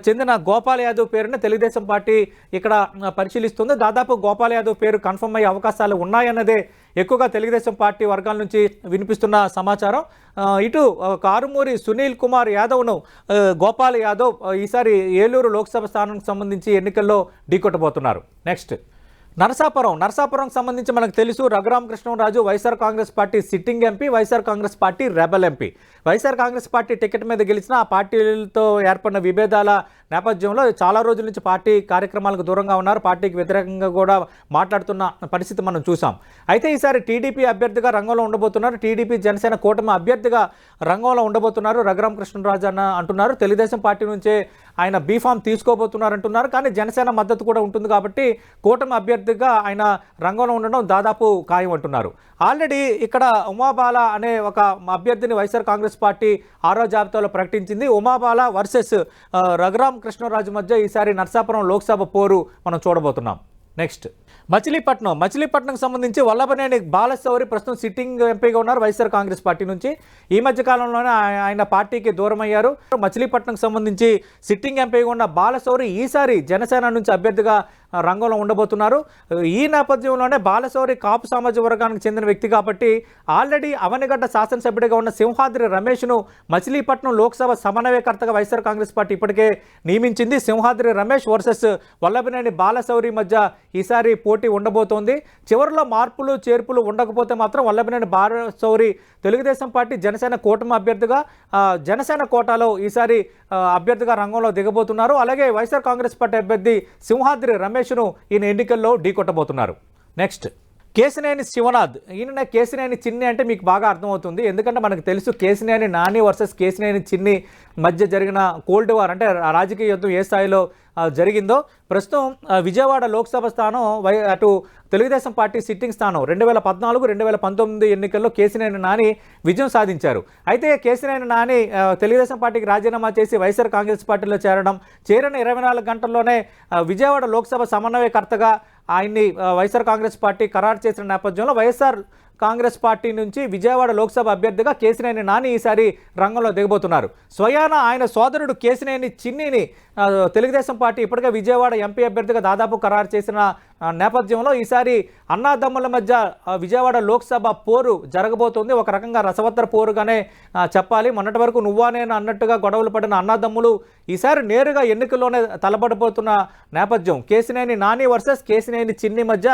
చెందిన గోపాల్ యాదవ్ పేరుని తెలుగుదేశం పార్టీ ఇక్కడ పరిశీలిస్తుంది. దాదాపు గోపాల్ యాదవ్ పేరు కన్ఫర్మ్ అయ్యే అవకాశాలు ఉన్నాయన్నదే ఎక్కువగా తెలుగుదేశం పార్టీ వర్గాల నుంచి వినిపిస్తున్న సమాచారం. ఇటు కారుమూరి సునీల్ కుమార్ యాదవ్ను గోపాల్ యాదవ్ ఈసారి ఏలూరు లోక్సభ స్థానానికి సంబంధించి ఎన్నికల్లో ఢీకొట్టబోతున్నారు. నరసాపురం సంబంధించి మనకు తెలుసు Raghuramakrishnaraju YSR Congress party sitting MP, YSR Congress party rebel MP. YSR Congress party ticket మీద గెలిచిన ఆ పార్టీలతో ఏర్పడిన విభేదాల నేపథ్యంలో చాలా రోజుల నుంచి పార్టీ కార్యక్రమాలకు దూరంగా ఉన్నారు. పార్టీకి వ్యతిరేకంగా కూడా మాట్లాడుతున్న పరిస్థితి మనం చూసాం. అయితే ఈసారి టీడీపీ అభ్యర్థిగా రంగంలో ఉండబోతున్నారు. టీడీపీ జనసేన కూటమి అభ్యర్థిగా రంగంలో ఉండబోతున్నారు రఘురామకృష్ణరాజు అన్న అంటున్నారు. తెలుగుదేశం పార్టీ నుంచే ఆయన బీఫామ్ తీసుకోబోతున్నారు అంటున్నారు. కానీ జనసేన మద్దతు కూడా ఉంటుంది కాబట్టి కూటమి అభ్యర్థిగా ఆయన రంగంలో ఉండడం దాదాపు ఖాయం అంటున్నారు. ఆల్రెడీ ఇక్కడ ఉమాబాల అనే ఒక అభ్యర్థిని వైఎస్ఆర్ కాంగ్రెస్ పార్టీ 6వ జాబితాలో ప్రకటించింది. ఉమాబాల వర్సెస్ రఘురామకృష్ణరాజు మధ్య ఈసారి నరసాపురం లోక్సభ పోరు మనం చూడబోతున్నాం. నెక్స్ట్ మచిలీపట్నంకి సంబంధించి వల్లభనేని బాలశౌరి ప్రస్తుతం సిట్టింగ్ ఎంపీగా ఉన్నారు వైఎస్ఆర్ కాంగ్రెస్ పార్టీ నుంచి. ఈ మధ్య కాలంలోనే ఆయన పార్టీకి దూరం అయ్యారు. మచిలీపట్నంకి సంబంధించి సిట్టింగ్ ఎంపీగా ఉన్న బాలశౌరి ఈసారి జనసేన నుంచి అభ్యర్థిగా రంగంలో ఉండబోతున్నారు. ఈ నేపథ్యంలోనే బాలశౌరి కాపు సామాజిక వర్గానికి చెందిన వ్యక్తి కాబట్టి ఆల్రెడీ అవనిగడ్డ శాసనసభ్యుడిగా ఉన్న సింహాద్రి రమేష్ను మచిలీపట్నం లోక్సభ సమన్వయకర్తగా వైఎస్ఆర్ కాంగ్రెస్ పార్టీ ఇప్పటికే నియమించింది. సింహాద్రి రమేష్ వర్సెస్ వల్లభనేని బాలశౌరి మధ్య ఈసారి పోటీ ఉండబోతోంది. చివరిలో మార్పులు చేర్పులు ఉండకపోతే మాత్రం వల్లభనేని బాలశౌరి తెలుగుదేశం పార్టీ జనసేన కూటమి అభ్యర్థిగా జనసేన కోటాలో ఈసారి అభ్యర్థిగా రంగంలో దిగబోతున్నారు. అలాగే వైఎస్ఆర్ కాంగ్రెస్ పార్టీ అభ్యర్థి సింహాద్రి రమేష్ను ఈయన ఎన్నికల్లో ఢీకొట్టబోతున్నారు. నెక్స్ట్ కేశినేని శివనాథ్. ఈయన కేశినేని చిన్ని అంటే మీకు బాగా అర్థమవుతుంది. ఎందుకంటే మనకు తెలుసు కేశినేని నాని వర్సెస్ కేశినేని చిన్ని మధ్య జరిగిన కోల్డ్ వార్ అంటే రాజకీయ యుద్ధం ఏ స్థాయిలో జరిగిందో. ప్రస్తుతం విజయవాడ లోక్సభ స్థానం అటు తెలుగుదేశం పార్టీ సిట్టింగ్ స్థానం 2014-2019 ఎన్నికల్లో కేశినేని నాని విజయం సాధించారు. అయితే కేశినేని నాని తెలుగుదేశం పార్టీకి రాజీనామా చేసి వైఎస్ఆర్ కాంగ్రెస్ పార్టీలో చేరిన 24 గంటల్లోనే విజయవాడ లోక్సభ సమన్వయకర్తగా ఆయన్ని వైఎస్ఆర్ కాంగ్రెస్ పార్టీ ఖరారు చేసిన నేపథ్యంలో వైఎస్ఆర్ కాంగ్రెస్ పార్టీ నుంచి విజయవాడ లోక్సభ అభ్యర్థిగా కేశినేని నాని ఈసారి రంగంలో దిగబోతున్నారు. స్వయాన ఆయన సోదరుడు కేశినేని చిన్నిని తెలుగుదేశం పార్టీ ఇప్పటికే విజయవాడ ఎంపీ అభ్యర్థిగా దాదాపు ఖరారు చేసిన నేపథ్యంలో ఈసారి అన్నాదమ్ముల మధ్య విజయవాడ లోక్సభ పోరు జరగబోతోంది. ఒక రకంగా రసవత్తర పోరుగానే చెప్పాలి. మొన్నటి వరకు నువ్వా నేను అన్నట్టుగా గొడవలు పడిన అన్నాదమ్ములు ఈసారి నేరుగా ఎన్నికల్లోనే తలబడిపోతున్న నేపథ్యం. కేశినేని నాని వర్సెస్ కేశినేని చిన్ని మధ్య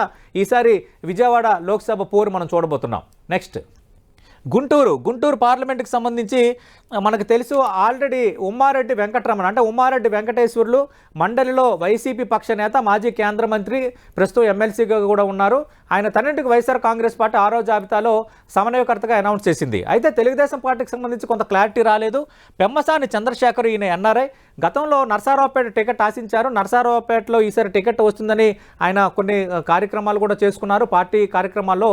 ఈసారి విజయవాడ లోక్సభ పోరు మనం చూడబోతున్నాం. నెక్స్ట్ గుంటూరు పార్లమెంట్కి సంబంధించి మనకు తెలుసు ఆల్రెడీ ఉమ్మారెడ్డి వెంకటరమణ అంటే ఉమ్మారెడ్డి వెంకటేశ్వర్లు మండలిలో వైసీపీ పక్ష నేత, మాజీ కేంద్ర మంత్రి, ప్రస్తుతం ఎమ్మెల్సీగా కూడా ఉన్నారు. ఆయన తన్నింటికి వైఎస్ఆర్ కాంగ్రెస్ పార్టీ 6వ జాబితాలో సమన్వయకర్తగా అనౌన్స్ చేసింది. అయితే తెలుగుదేశం పార్టీకి సంబంధించి కొంత క్లారిటీ రాలేదు. పెమ్మసాని చంద్రశేఖర్ ఈయన ఎన్ఆర్ఐ, గతంలో నరసరావుపేట టికెట్ ఆశించారు. నరసరావుపేటలో ఈసారి టికెట్ వస్తుందని ఆయన కొన్ని కార్యక్రమాలు కూడా చేసుకున్నారు. పార్టీ కార్యక్రమాల్లో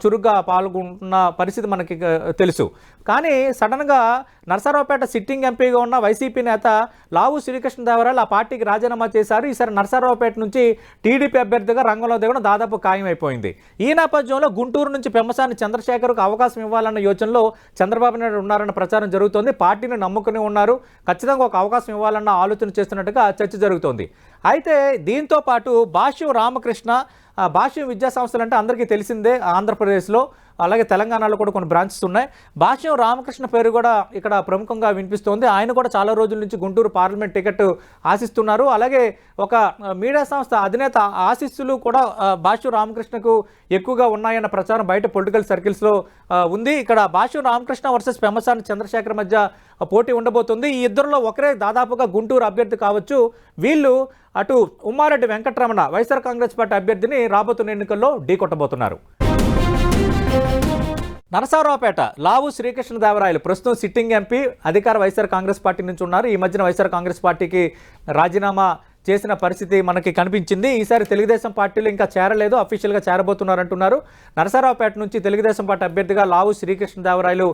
చురుగ్గా పాల్గొంటున్న పరిస్థితి మనకి తెలుసు. కానీ సడన్గా నరసరావుపేట సిట్టింగ్ ఎంపీగా ఉన్న వైసీపీ నేత లావు శ్రీకృష్ణదేవరాయలు ఆ పార్టీకి రాజీనామా చేశారు. ఈసారి నరసరావుపేట నుంచి టీడీపీ అభ్యర్థిగా రంగంలో దిగడం దాదాపు ఖాయమైపోయింది. ఈ నేపథ్యంలో గుంటూరు నుంచి పెమ్మసాని చంద్రశేఖర్కు అవకాశం ఇవ్వాలన్న యోచనలో చంద్రబాబు నాయుడు ఉన్నారన్న ప్రచారం జరుగుతోంది. పార్టీని నమ్ముకుని ఉన్నారు, ఖచ్చితంగా ఒక అవకాశం ఇవ్వాలన్న ఆలోచన చేస్తున్నట్టుగా చర్చ జరుగుతోంది. అయితే దీంతో పాటు భాష్యం రామకృష్ణ, భాష్యం విద్యా సంస్థలు అంటే అందరికీ తెలిసిందే. ఆంధ్రప్రదేశ్లో అలాగే తెలంగాణలో కూడా కొన్ని బ్రాంచెస్ ఉన్నాయి. భాష్యం రామకృష్ణ పేరు కూడా ఇక్కడ ప్రముఖంగా వినిపిస్తోంది. ఆయన కూడా చాలా రోజుల నుంచి గుంటూరు పార్లమెంట్ టికెట్ ఆశిస్తున్నారు. అలాగే ఒక మీడియా సంస్థ అధినేత ఆశీస్సులు కూడా భాష్యం రామకృష్ణకు ఎక్కువగా ఉన్నాయన్న ప్రచారం బయట పొలిటికల్ సర్కిల్స్లో ఉంది. ఇక్కడ భాష్యం రామకృష్ణ వర్సెస్ పెమ్మసాని చంద్రశేఖర్ మధ్య పోటీ ఉండబోతుంది. ఈ ఇద్దరిలో ఒకరే దాదాపుగా గుంటూరు అభ్యర్థి కావచ్చు. వీళ్ళు అటు ఉమ్మారెడ్డి వెంకటరమణ వైఎస్ఆర్ కాంగ్రెస్ పార్టీ అభ్యర్థిని రాబోతున్న ఎన్నికల్లో ఢీకొట్టబోతున్నారు. నరసరావుపేట లావు శ్రీకృష్ణదేవరాయలు ప్రస్తుతం సిట్టింగ్ ఎంపీ, అధికార వైఎస్ఆర్ కాంగ్రెస్ పార్టీ నుంచి ఉన్నారు. ఈ మధ్యన వైఎస్ఆర్ కాంగ్రెస్ పార్టీకి రాజీనామా చేసిన పరిస్థితి మనకి కనిపించింది. ఈసారి తెలుగుదేశం పార్టీలో ఇంకా చేరలేదు, అఫీషియల్గా చేరబోతున్నారంటున్నారు. నరసరావుపేట నుంచి తెలుగుదేశం పార్టీ అభ్యర్థిగా లావు శ్రీకృష్ణదేవరాయలు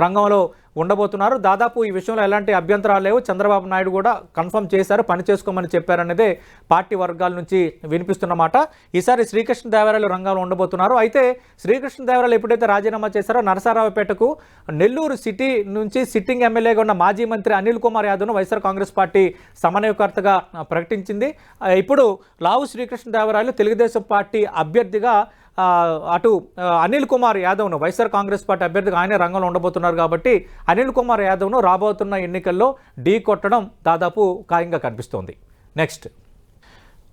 రంగంలో ఉండబోతున్నారు. దాదాపు ఈ విషయంలో ఎలాంటి అభ్యంతరాలు లేవు. చంద్రబాబు నాయుడు కూడా కన్ఫర్మ్ చేశారు, పని చేసుకోమని చెప్పారనేదే పార్టీ వర్గాల నుంచి వినిపిస్తున్నమాట. ఈసారి శ్రీకృష్ణదేవరాయలు రంగంలో ఉండబోతున్నారు. అయితే శ్రీకృష్ణదేవరాయలు ఎప్పుడైతే రాజీనామా చేశారో నరసరావుపేటకు నెల్లూరు సిటీ నుంచి సిట్టింగ్ ఎమ్మెల్యేగా ఉన్న మాజీ మంత్రి అనిల్ కుమార్ యాదవ్ను వైఎస్ఆర్ కాంగ్రెస్ పార్టీ సమన్వయకర్తగా ప్రకటించింది. ఇప్పుడు లావు శ్రీకృష్ణదేవరాయలు తెలుగుదేశం పార్టీ అభ్యర్థిగా అటు అనిల్ కుమార్ యాదవ్ను వైఎస్ఆర్ కాంగ్రెస్ పార్టీ అభ్యర్థిగా ఆయనే రంగంలో ఉండబోతున్నారు. కాబట్టి అనిల్ కుమార్ యాదవ్ను రాబోతున్న ఎన్నికల్లో ఢీ కొట్టడం దాదాపు ఖాయంగా కనిపిస్తోంది. నెక్స్ట్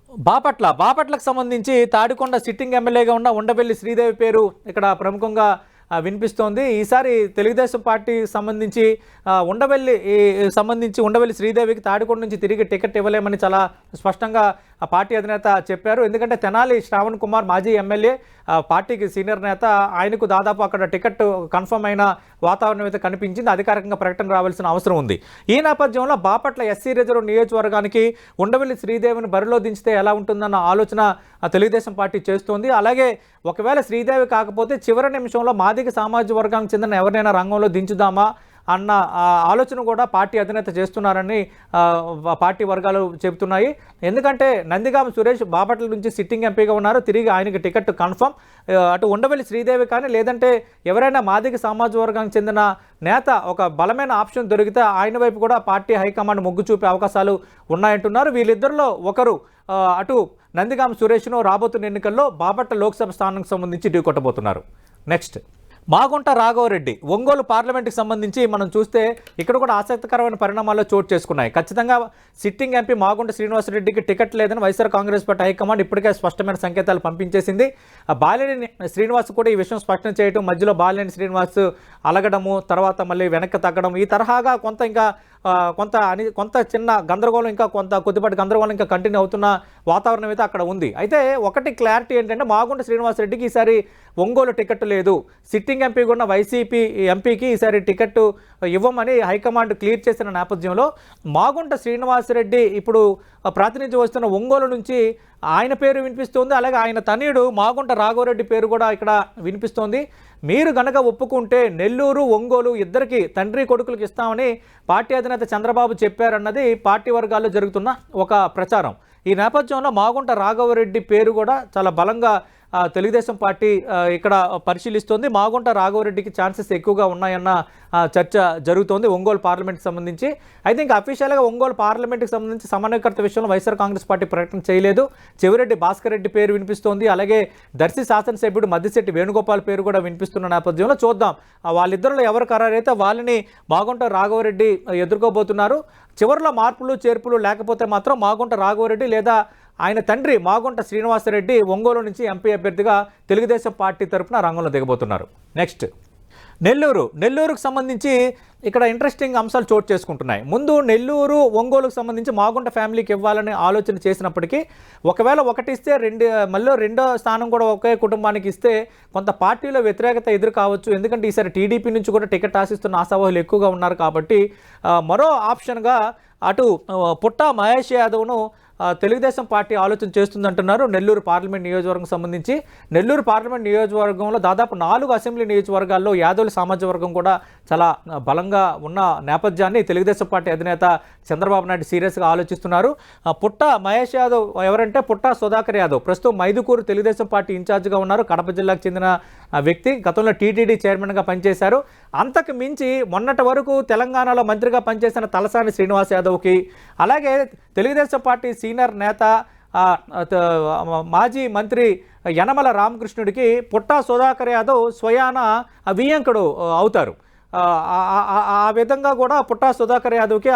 బాపట్లకు సంబంధించి తాడికొండ సిట్టింగ్ ఎమ్మెల్యేగా ఉన్న ఉండవెల్లి శ్రీదేవి పేరు ఇక్కడ ప్రముఖంగా వినిపిస్తోంది. ఈసారి తెలుగుదేశం పార్టీ సంబంధించి ఉండవెల్లి శ్రీదేవికి తాడికొండ నుంచి తిరిగి టికెట్ ఇవ్వలేమని చాలా స్పష్టంగా ఆ పార్టీ అధినేత చెప్పారు. ఎందుకంటే తెనాలి శ్రావణ్ కుమార్ మాజీ ఎమ్మెల్యే, పార్టీకి సీనియర్ నేత, ఆయనకు దాదాపు అక్కడ టికెట్ కన్ఫర్మ్ అయిన వాతావరణం అయితే కనిపించింది. అధికారికంగా ప్రకటన రావాల్సిన అవసరం ఉంది. ఈ నేపథ్యంలో బాపట్ల ఎస్సీ రిజర్వ్ నియోజకవర్గానికి ఉండవెల్లి శ్రీదేవిని బరిలో దించితే ఎలా ఉంటుందన్న ఆలోచన తెలుగుదేశం పార్టీ చేస్తోంది. అలాగే ఒకవేళ శ్రీదేవి కాకపోతే చివరి నిమిషంలో మాదిగ సామాజిక వర్గానికి చెందిన ఎవరినైనా రంగంలో దించుదామా అన్న ఆలోచన కూడా పార్టీ అధినేత చేస్తున్నారని పార్టీ వర్గాలు చెబుతున్నాయి. ఎందుకంటే నందిగామ సురేష్ బాపట్ల నుంచి సిట్టింగ్ ఎంపీగా ఉన్నారు. తిరిగి ఆయనకి టికెట్ కన్ఫర్మ్. అటు ఉండవెల్లి శ్రీదేవి కానీ లేదంటే ఎవరైనా మాదిగ సామాజిక వర్గానికి చెందిన నేత ఒక బలమైన ఆప్షన్ దొరికితే ఆయన వైపు కూడా పార్టీ హైకమాండ్ మొగ్గు చూపే అవకాశాలు ఉన్నాయంటున్నారు. వీళ్ళిద్దరిలో ఒకరు అటు నందిగామ సురేష్ను రాబోతున్న ఎన్నికల్లో బాపట్ల లోక్సభ స్థానానికి సంబంధించి ఢీకొట్టబోతున్నారు. నెక్స్ట్ మాగుంట రాఘవరెడ్డి ఒంగోలు పార్లమెంట్కి సంబంధించి మనం చూస్తే ఇక్కడ కూడా ఆసక్తికరమైన పరిణామాల్లో చోటు చేసుకున్నాయి. ఖచ్చితంగా సిట్టింగ్ ఎంపీ మాగుంట శ్రీనివాసరెడ్డికి టికెట్ లేదని వైఎస్ఆర్ కాంగ్రెస్ పార్టీ హైకమాండ్ ఇప్పటికే స్పష్టమైన సంకేతాలు పంపించేసింది. బాలినేని శ్రీనివాస్ కూడా ఈ విషయం స్పష్టం చేయడం, మధ్యలో బాలినేని శ్రీనివాస్ అలగడము, తర్వాత మళ్ళీ వెనక్కి తగ్గడం, ఈ తరహాగా కొంత చిన్న గందరగోళం, కొద్దిపాటి గందరగోళం ఇంకా కంటిన్యూ అవుతున్న వాతావరణం అయితే అక్కడ ఉంది. అయితే ఒకటి క్లారిటీ ఏంటంటే మాగుంట శ్రీనివాసరెడ్డికి ఈసారి ఒంగోలు టికెట్ లేదు. సిట్టింగ్ ఎంపీ ఉన్న వైసీపీ ఎంపీకి ఈసారి టికెట్ ఇవ్వమని హైకమాండ్ క్లియర్ చేసిన నేపథ్యంలో మాగుంట శ్రీనివాసరెడ్డి ఇప్పుడు ప్రాతినిధ్యం వస్తున్న ఒంగోలు నుంచి ఆయన పేరు వినిపిస్తోంది. అలాగే ఆయన తనయుడు మాగుంట రాఘవరెడ్డి పేరు కూడా ఇక్కడ వినిపిస్తోంది. మీరు గనక ఒప్పుకుంటే నెల్లూరు, ఒంగోలు ఇద్దరికి తండ్రి కొడుకులకు ఇస్తామని పార్టీ అధినేత చంద్రబాబు చెప్పారన్నది పార్టీ వర్గాల్లో జరుగుతున్న ఒక ప్రచారం. ఈ నేపథ్యంలో మాగుంట రాఘవరెడ్డి పేరు కూడా చాలా బలంగా తెలుగుదేశం పార్టీ ఇక్కడ పరిశీలిస్తోంది. మాగుంట రాఘవరెడ్డికి ఛాన్సెస్ ఎక్కువగా ఉన్నాయన్న చర్చ జరుగుతోంది ఒంగోలు పార్లమెంట్కి సంబంధించి. అయితే ఇంకా అఫీషియల్గా ఒంగోలు పార్లమెంట్కి సంబంధించి సమన్వయకర్త విషయంలో వైఎస్ఆర్ కాంగ్రెస్ పార్టీ ప్రకటన చేయలేదు. చెవిరెడ్డి భాస్కర్ రెడ్డి పేరు వినిపిస్తోంది. అలాగే దర్శి శాసనసభ్యుడు మద్దిశెట్టి వేణుగోపాల్ పేరు కూడా వినిపిస్తున్న నేపథ్యంలో చూద్దాం వాళ్ళిద్దరిలో ఎవరు ఖరారైతే వాళ్ళని మాగుంట రాఘవరెడ్డి ఎదుర్కోబోతున్నారు. చివరిలో మార్పులు చేర్పులు లేకపోతే మాత్రం మాగుంట రాఘవరెడ్డి లేదా ఆయన తండ్రి మాగుంట శ్రీనివాసరెడ్డి ఒంగోలు నుంచి ఎంపీ అభ్యర్థిగా తెలుగుదేశం పార్టీ తరఫున రంగంలో దిగబోతున్నారు. నెక్స్ట్ నెల్లూరుకు సంబంధించి ఇక్కడ ఇంట్రెస్టింగ్ అంశాలు చోటు చేసుకుంటున్నాయి. ముందు నెల్లూరు, ఒంగోలుకు సంబంధించి మాగుంట ఫ్యామిలీకి ఇవ్వాలని ఆలోచన చేసినప్పటికీ ఒకవేళ ఒకటి ఇస్తే మళ్ళీ రెండో స్థానం కూడా ఒకే కుటుంబానికి ఇస్తే కొంత పార్టీలో వ్యతిరేకత ఎదురు కావచ్చు. ఎందుకంటే ఈసారి టీడీపీ నుంచి కూడా టికెట్ ఆశిస్తున్న ఆశావాహులు ఎక్కువగా ఉన్నారు కాబట్టి మరో ఆప్షన్గా అటు పుట్టా మహేష్ యాదవ్ను తెలుగుదేశం పార్టీ ఆలోచన చేస్తుందంటున్నారు. నెల్లూరు పార్లమెంట్ నియోజకవర్గం సంబంధించి నెల్లూరు పార్లమెంట్ నియోజకవర్గంలో దాదాపు 4 అసెంబ్లీ నియోజకవర్గాల్లో యాదవుల సామాజిక వర్గం కూడా చాలా బలంగా ఉన్న నేపథ్యాన్ని తెలుగుదేశం పార్టీ అధినేత చంద్రబాబు నాయుడు సీరియస్గా ఆలోచిస్తున్నారు. పుట్టా మహేష్ యాదవ్ ఎవరంటే పుట్టా సుధాకర్ యాదవ్ ప్రస్తుతం మైదుకూరు తెలుగుదేశం పార్టీ ఇన్ఛార్జిగా ఉన్నారు. కడప జిల్లాకు చెందిన వ్యక్తి, గతంలో టీటీడీ చైర్మన్గా పనిచేశారు. అంతకు మించి మొన్నటి వరకు తెలంగాణలో మంత్రిగా పనిచేసిన తలసాని శ్రీనివాస్ యాదవ్కి, అలాగే తెలుగుదేశం పార్టీ సీనియర్ నేత మాజీ మంత్రి యనమల రామకృష్ణుడికి పుట్టా సుధాకర్ యాదవ్ స్వయాన వియ్యంకుడు అవుతారు. ఆ విధంగా కూడా పుట్టా సుధాకర్ యాదవ్కి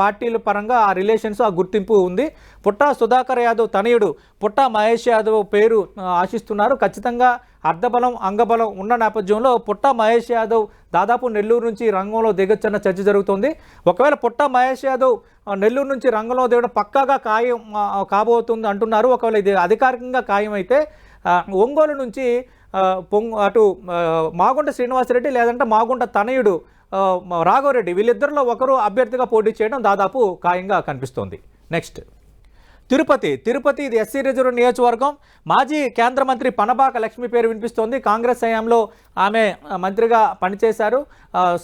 పార్టీల పరంగా ఆ రిలేషన్స్, ఆ గుర్తింపు ఉంది. పుట్టా సుధాకర్ యాదవ్ తనయుడు పుట్టా మహేష్ యాదవ్ పేరు ఆశిస్తున్నారు. ఖచ్చితంగా అర్ధబలం అంగబలం ఉన్న నేపథ్యంలో పుట్టా మహేష్ యాదవ్ దాదాపు నెల్లూరు నుంచి రంగంలో దిగొచ్చన్న చర్చ జరుగుతుంది. ఒకవేళ పుట్టా మహేష్ యాదవ్ నెల్లూరు నుంచి రంగంలో దిగడం పక్కాగా ఖాయం కాబోతుంది అంటున్నారు. ఒకవేళ ఇది అధికారికంగా ఖాయం అయితే ఒంగోలు నుంచి అటు మాగుంట శ్రీనివాసరెడ్డి లేదంటే మాగుంట తనయుడు రాఘవరెడ్డి వీళ్ళిద్దరిలో ఒకరు అభ్యర్థిగా పోటీ చేయడం దాదాపు ఖాయంగా కనిపిస్తోంది. నెక్స్ట్ తిరుపతి ఇది ఎస్సీ రిజర్వ్ నియోజకవర్గం. మాజీ కేంద్ర మంత్రి పనబాక లక్ష్మి పేరు వినిపిస్తోంది. కాంగ్రెస్ హయాంలో ఆమె మంత్రిగా పనిచేశారు.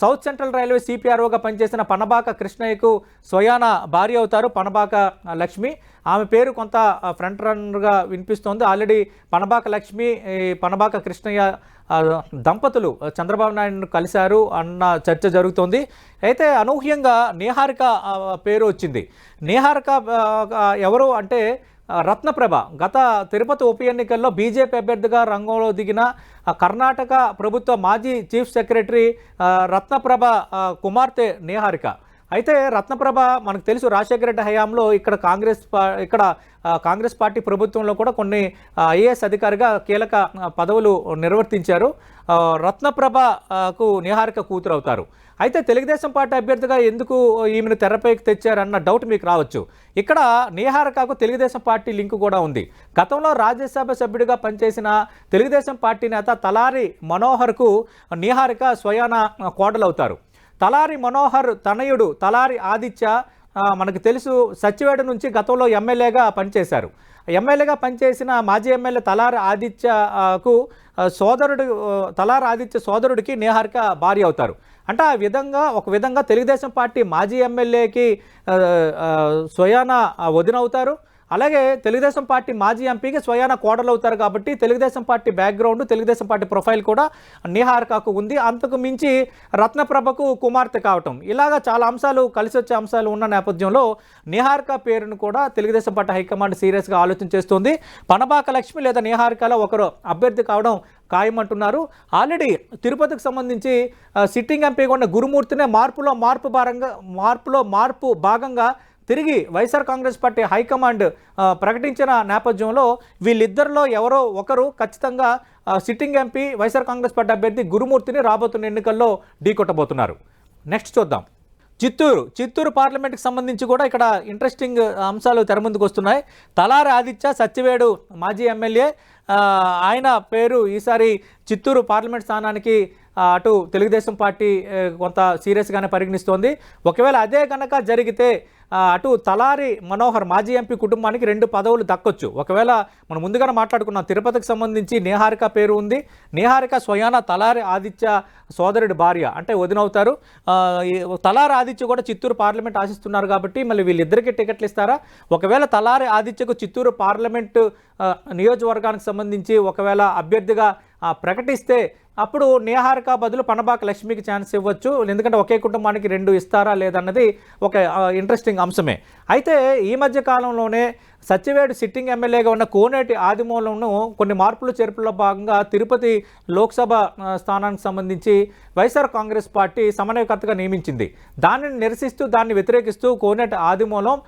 సౌత్ సెంట్రల్ రైల్వే సిపిఆర్ఓగా పనిచేసిన పనబాక కృష్ణయ్యకు స్వయాన భార్య అవుతారు పనబాక లక్ష్మి. ఆమె పేరు కొంత ఫ్రంట్ రన్నర్గా వినిపిస్తోంది. ఆల్రెడీ పనబాక లక్ష్మి, పనబాక కృష్ణయ్య దంపతులు చంద్రబాబు నాయుడును కలిశారు అన్న చర్చ జరుగుతోంది. అయితే అనూహ్యంగా నిహారిక పేరు వచ్చింది. నిహారిక ఎవరు అంటే రత్నప్రభ. గత తిరుపతి ఉప ఎన్నికల్లో బీజేపీ అభ్యర్థిగా రంగంలో దిగిన కర్ణాటక ప్రభుత్వ మాజీ చీఫ్ సెక్రటరీ రత్నప్రభ కుమార్తె నిహారిక. అయితే రత్నప్రభ మనకు తెలుసు రాజశేఖర రెడ్డి హయాంలో ఇక్కడ కాంగ్రెస్ పార్టీ ప్రభుత్వంలో కూడా కొన్ని ఐఏఎస్ అధికారిగా కీలక పదవులు నిర్వర్తించారు. రత్నప్రభకు నిహారిక కూతురు అవుతారు. అయితే తెలుగుదేశం పార్టీ అభ్యర్థిగా ఎందుకు ఈమెను తెరపైకి తెచ్చారన్న డౌట్ మీకు రావచ్చు. ఇక్కడ నిహారికకు తెలుగుదేశం పార్టీ లింక్ కూడా ఉంది. గతంలో రాజ్యసభ సభ్యుడిగా పనిచేసిన తెలుగుదేశం పార్టీ నేత తలారి మనోహర్కు నిహారిక స్వయాన కోడలవుతారు. తలారి మనోహర్ తనయుడు తలారి ఆదిత్య మనకు తెలుసు సచివేడు నుంచి గతంలో ఎమ్మెల్యేగా పనిచేశారు. ఎమ్మెల్యేగా పనిచేసిన మాజీ ఎమ్మెల్యే తలారి ఆదిత్యకు తలారి ఆదిత్య సోదరుడికి నిహారిక భార్య అవుతారు. అంటే ఒక విధంగా తెలుగుదేశం పార్టీ మాజీ ఎమ్మెల్యేకి స్వయాన వదినవుతారు. అలాగే తెలుగుదేశం పార్టీ మాజీ ఎంపీకి స్వయాన కోడలు అవుతారు. కాబట్టి Telugu Desam party background, Telugu Desam party profile కూడా నిహారికకు ఉంది. అంతకు మించి రత్నప్రభకు కుమార్తె కావటం, ఇలాగా చాలా అంశాలు కలిసి వచ్చే అంశాలు ఉన్న నేపథ్యంలో నిహారిక పేరును కూడా తెలుగుదేశం పార్టీ హైకమాండ్ సీరియస్గా ఆలోచన చేస్తుంది. పనబాక లక్ష్మి లేదా నిహారికలో ఒకరు అభ్యర్థి కావడం ఖాయమంటున్నారు. ఆల్రెడీ తిరుపతికి సంబంధించి సిట్టింగ్ ఎంపీగా ఉన్న గురుమూర్తినే మార్పులో మార్పు భాగంగా తిరిగి వైఎస్ఆర్ కాంగ్రెస్ పార్టీ హైకమాండ్ ప్రకటించిన నేపథ్యంలో వీళ్ళిద్దరిలో ఎవరో ఒకరు ఖచ్చితంగా sitting MP YSR Congress party అభ్యర్థి గురుమూర్తిని రాబోతున్న ఎన్నికల్లో ఢీకొట్టబోతున్నారు. నెక్స్ట్ చూద్దాం. చిత్తూరు పార్లమెంట్కి సంబంధించి కూడా ఇక్కడ ఇంట్రెస్టింగ్ అంశాలు తెరముందుకు వస్తున్నాయి. తలారి ఆదిత్య సత్యవేడు మాజీ ఎమ్మెల్యే, ఆయన పేరు ఈసారి చిత్తూరు పార్లమెంట్ స్థానానికి అటు తెలుగుదేశం పార్టీ కొంత సీరియస్గానే పరిగణిస్తోంది. ఒకవేళ అదే కనుక జరిగితే అటు తలారి మనోహర్ మాజీ ఎంపీ కుటుంబానికి 2 పదవులు దక్కొచ్చు. ఒకవేళ మనం ముందుగానే మాట్లాడుకున్నాం, తిరుపతికి సంబంధించి నిహారిక పేరు ఉంది. నిహారిక స్వయాన తలారి ఆదిత్య సోదరుడి భార్య, అంటే వదినవుతారు. తలారి ఆదిత్య కూడా చిత్తూరు పార్లమెంట్ ఆశిస్తున్నారు. కాబట్టి మళ్ళీ వీళ్ళిద్దరికీ టికెట్లు ఇస్తారా? ఒకవేళ తలారి ఆదిత్యకు చిత్తూరు పార్లమెంటు నియోజకవర్గానికి సంబంధించి ఒకవేళ అభ్యర్థిగా ప్రకటిస్తే అప్పుడు నిహారిక బదులు పనబాక లక్ష్మికి ఛాన్స్ ఇవ్వచ్చు. ఎందుకంటే ఒకే కుటుంబానికి 2 ఇస్తారా లేదన్నది ఒక ఇంట్రెస్టింగ్ అంశమే. అయితే ఈ మధ్య కాలంలోనే సత్యవేడు సిట్టింగ్ ఎమ్మెల్యేగా ఉన్న కోనేటి ఆదిమూలంను కొన్ని మార్పులు చేర్పుల్లో భాగంగా తిరుపతి లోక్సభ స్థానానికి సంబంధించి వైఎస్ఆర్ కాంగ్రెస్ పార్టీ సమన్వయకర్తగా నియమించింది. దానిని నిరసిస్తూ, దాన్ని వ్యతిరేకిస్తూ కోనేటి ఆదిమూలం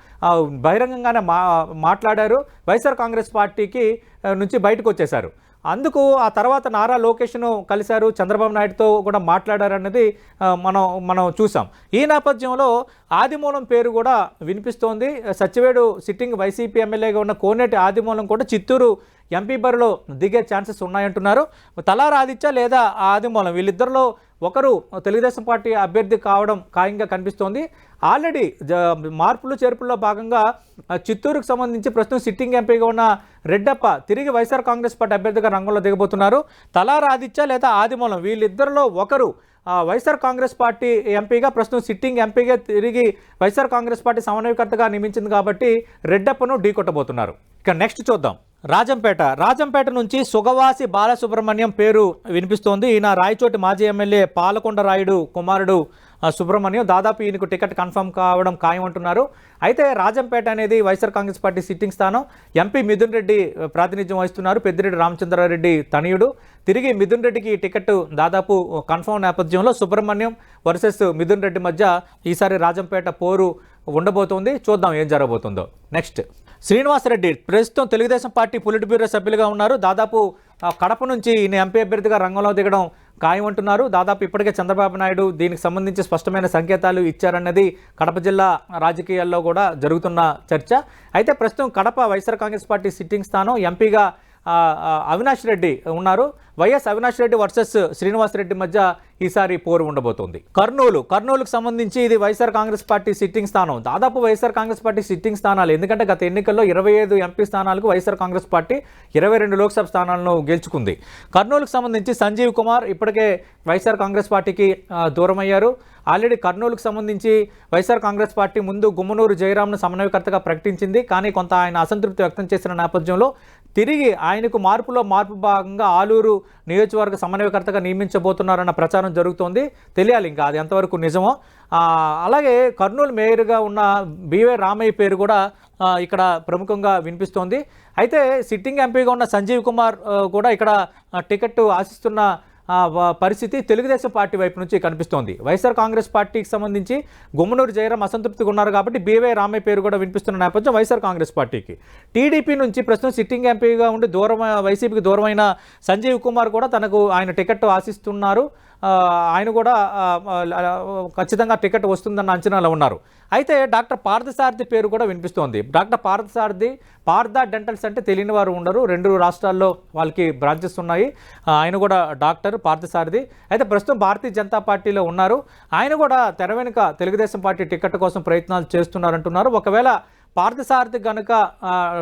బహిరంగంగానే మాట్లాడారు. వైఎస్ఆర్ కాంగ్రెస్ పార్టీకి నుంచి బయటకు వచ్చేశారు. అందుకు ఆ తర్వాత నారా లోకేష్ను కలిశారు, చంద్రబాబు నాయుడుతో కూడా మాట్లాడారన్నది మనం చూసాం. ఈ నేపథ్యంలో ఆదిమూలం పేరు కూడా వినిపిస్తోంది. సత్యవేడు సిట్టింగ్ వైసీపీ ఎమ్మెల్యేగా ఉన్న కోనేటి ఆదిమూలం కూడా చిత్తూరు ఎంపీ బరిలో దిగే ఛాన్సెస్ ఉన్నాయంటున్నారు. తలారి ఆదిత్య లేదా ఆదిమూలం వీళ్ళిద్దరిలో ఒకరు తెలుగుదేశం పార్టీ అభ్యర్థి కావడం ఖాయంగా కనిపిస్తోంది. ఆల్రెడీ మార్పులు చేర్పుల్లో భాగంగా చిత్తూరుకు సంబంధించి ప్రస్తుతం సిట్టింగ్ ఎంపీగా ఉన్న రెడ్డప్ప తిరిగి వైఎస్ఆర్ కాంగ్రెస్ పార్టీ అభ్యర్థిగా రంగంలో దిగబోతున్నారు. తలారి ఆదిత్య లేదా ఆదిమూలం వీళ్ళిద్దరిలో ఒకరు వైఎస్ఆర్ కాంగ్రెస్ పార్టీ ఎంపీగా, ప్రస్తుతం సిట్టింగ్ ఎంపీగా తిరిగి వైఎస్ఆర్ కాంగ్రెస్ పార్టీ సమన్వయకర్తగా నియమించింది. కాబట్టి రెడ్డప్పను ఢీకొట్టబోతున్నారు. ఇక నెక్స్ట్ చూద్దాం. రాజంపేట నుంచి సుగవాసి బాలసుబ్రహ్మణ్యం పేరు వినిపిస్తోంది. ఈయన రాయచోటి మాజీ ఎమ్మెల్యే పాలకొండ రాయుడు కుమారుడు సుబ్రహ్మణ్యం. దాదాపు ఈయనకు టికెట్ కన్ఫర్మ్ కావడం ఖాయమంటున్నారు. అయితే రాజంపేట అనేది వైఎస్ఆర్ కాంగ్రెస్ పార్టీ సిట్టింగ్ స్థానం. ఎంపీ మిథున్ రెడ్డి ప్రాతినిధ్యం వహిస్తున్నారు. పెద్దిరెడ్డి రామచంద్రారెడ్డి తనయుడు. తిరిగి మిథున్ రెడ్డికి టికెట్ దాదాపు కన్ఫర్మ్ నేపథ్యంలో సుబ్రహ్మణ్యం వర్సెస్ మిథున్ రెడ్డి మధ్య ఈసారి రాజంపేట పోరు ఉండబోతోంది. చూద్దాం ఏం జరగబోతుందో. నెక్స్ట్ శ్రీనివాసరెడ్డి ప్రస్తుతం తెలుగుదేశం పార్టీ పొలిట్ బ్యూరో సభ్యులుగా ఉన్నారు. దాదాపు కడప నుంచి ఈయన ఎంపీ అభ్యర్థిగా రంగంలో దిగడం ఖాయమంటున్నారు. దాదాపు ఇప్పటికే చంద్రబాబు నాయుడు దీనికి సంబంధించి స్పష్టమైన సంకేతాలు ఇచ్చారన్నది కడప జిల్లా రాజకీయాల్లో కూడా జరుగుతున్న చర్చ. అయితే ప్రస్తుతం కడప వైఎస్ఆర్ కాంగ్రెస్ పార్టీ సిట్టింగ్ స్థానం. ఎంపీగా అవినాష్ రెడ్డి ఉన్నారు. వైఎస్ అవినాష్ రెడ్డి వర్సెస్ శ్రీనివాసరెడ్డి మధ్య ఈసారి పోరు ఉండబోతోంది. కర్నూలుకు సంబంధించి ఇది వైఎస్ఆర్ కాంగ్రెస్ పార్టీ సిట్టింగ్ స్థానం. దాదాపు వైఎస్ఆర్ కాంగ్రెస్ పార్టీ సిట్టింగ్ స్థానాలు, ఎందుకంటే గత ఎన్నికల్లో 25 ఎంపీ స్థానాలకు వైఎస్ఆర్ కాంగ్రెస్ పార్టీ 22 లోక్సభ స్థానాలను గెలుచుకుంది. కర్నూలుకు సంబంధించి సంజీవ్ కుమార్ ఇప్పటికే వైఎస్ఆర్ కాంగ్రెస్ పార్టీకి దూరమయ్యారు. ఆల్రెడీ కర్నూలుకు సంబంధించి వైఎస్ఆర్ కాంగ్రెస్ పార్టీ ముందు గుమ్మనూరు జయరాంను సమన్వయకర్తగా ప్రకటించింది. కానీ కొంత ఆయన అసంతృప్తి వ్యక్తం చేసిన నేపథ్యంలో తిరిగి ఆయనకు మార్పు భాగంగా ఆలూరు నియోజకవర్గ సమన్వయకర్తగా నియమించబోతున్నారన్న ప్రచారం జరుగుతోంది. తెలియాలి ఇంకా అది ఎంతవరకు నిజమో. అలాగే కర్నూలు మేయర్గా ఉన్న బివై రామయ్య పేరు కూడా ఇక్కడ ప్రముఖంగా వినిపిస్తోంది. అయితే సిట్టింగ్ ఎంపీగా ఉన్న సంజీవ్ కుమార్ కూడా ఇక్కడ టికెట్ ఆశిస్తున్న పరిస్థితి తెలుగుదేశం పార్టీ వైపు నుంచి కనిపిస్తోంది. వైఎస్ఆర్ కాంగ్రెస్ పార్టీకి సంబంధించి గుమ్మనూరు జయరాం అసంతృప్తిగా ఉన్నారు కాబట్టి బీవై రామయ్య పేరు కూడా వినిపిస్తున్న నేపథ్యం వైఎస్ఆర్ కాంగ్రెస్ పార్టీకి. టీడీపీ నుంచి ప్రస్తుతం సిట్టింగ్ ఎంపీగా ఉండి వైసీపీకి దూరమైన సంజీవ్ కుమార్ కూడా తనకు ఆయన టికెట్ ఆశిస్తున్నారు. ఆయన కూడా ఖచ్చితంగా టికెట్ వస్తుందన్న అంచనాలో ఉన్నారు. అయితే డాక్టర్ పార్థసారథి పేరు కూడా వినిపిస్తోంది. డాక్టర్ పార్థసారథి, పార్థ డెంటల్స్ అంటే తెలియని వారు ఉండరు. 2 రాష్ట్రాల్లో వాళ్ళకి బ్రాంచెస్ ఉన్నాయి. ఆయన కూడా డాక్టర్ పార్థసారథి. అయితే ప్రస్తుతం భారతీయ జనతా పార్టీలో ఉన్నారు. ఆయన కూడా తెర వెనుక తెలుగుదేశం పార్టీ టికెట్ కోసం ప్రయత్నాలు చేస్తున్నారంటున్నారు. ఒకవేళ పార్థసారథి కనుక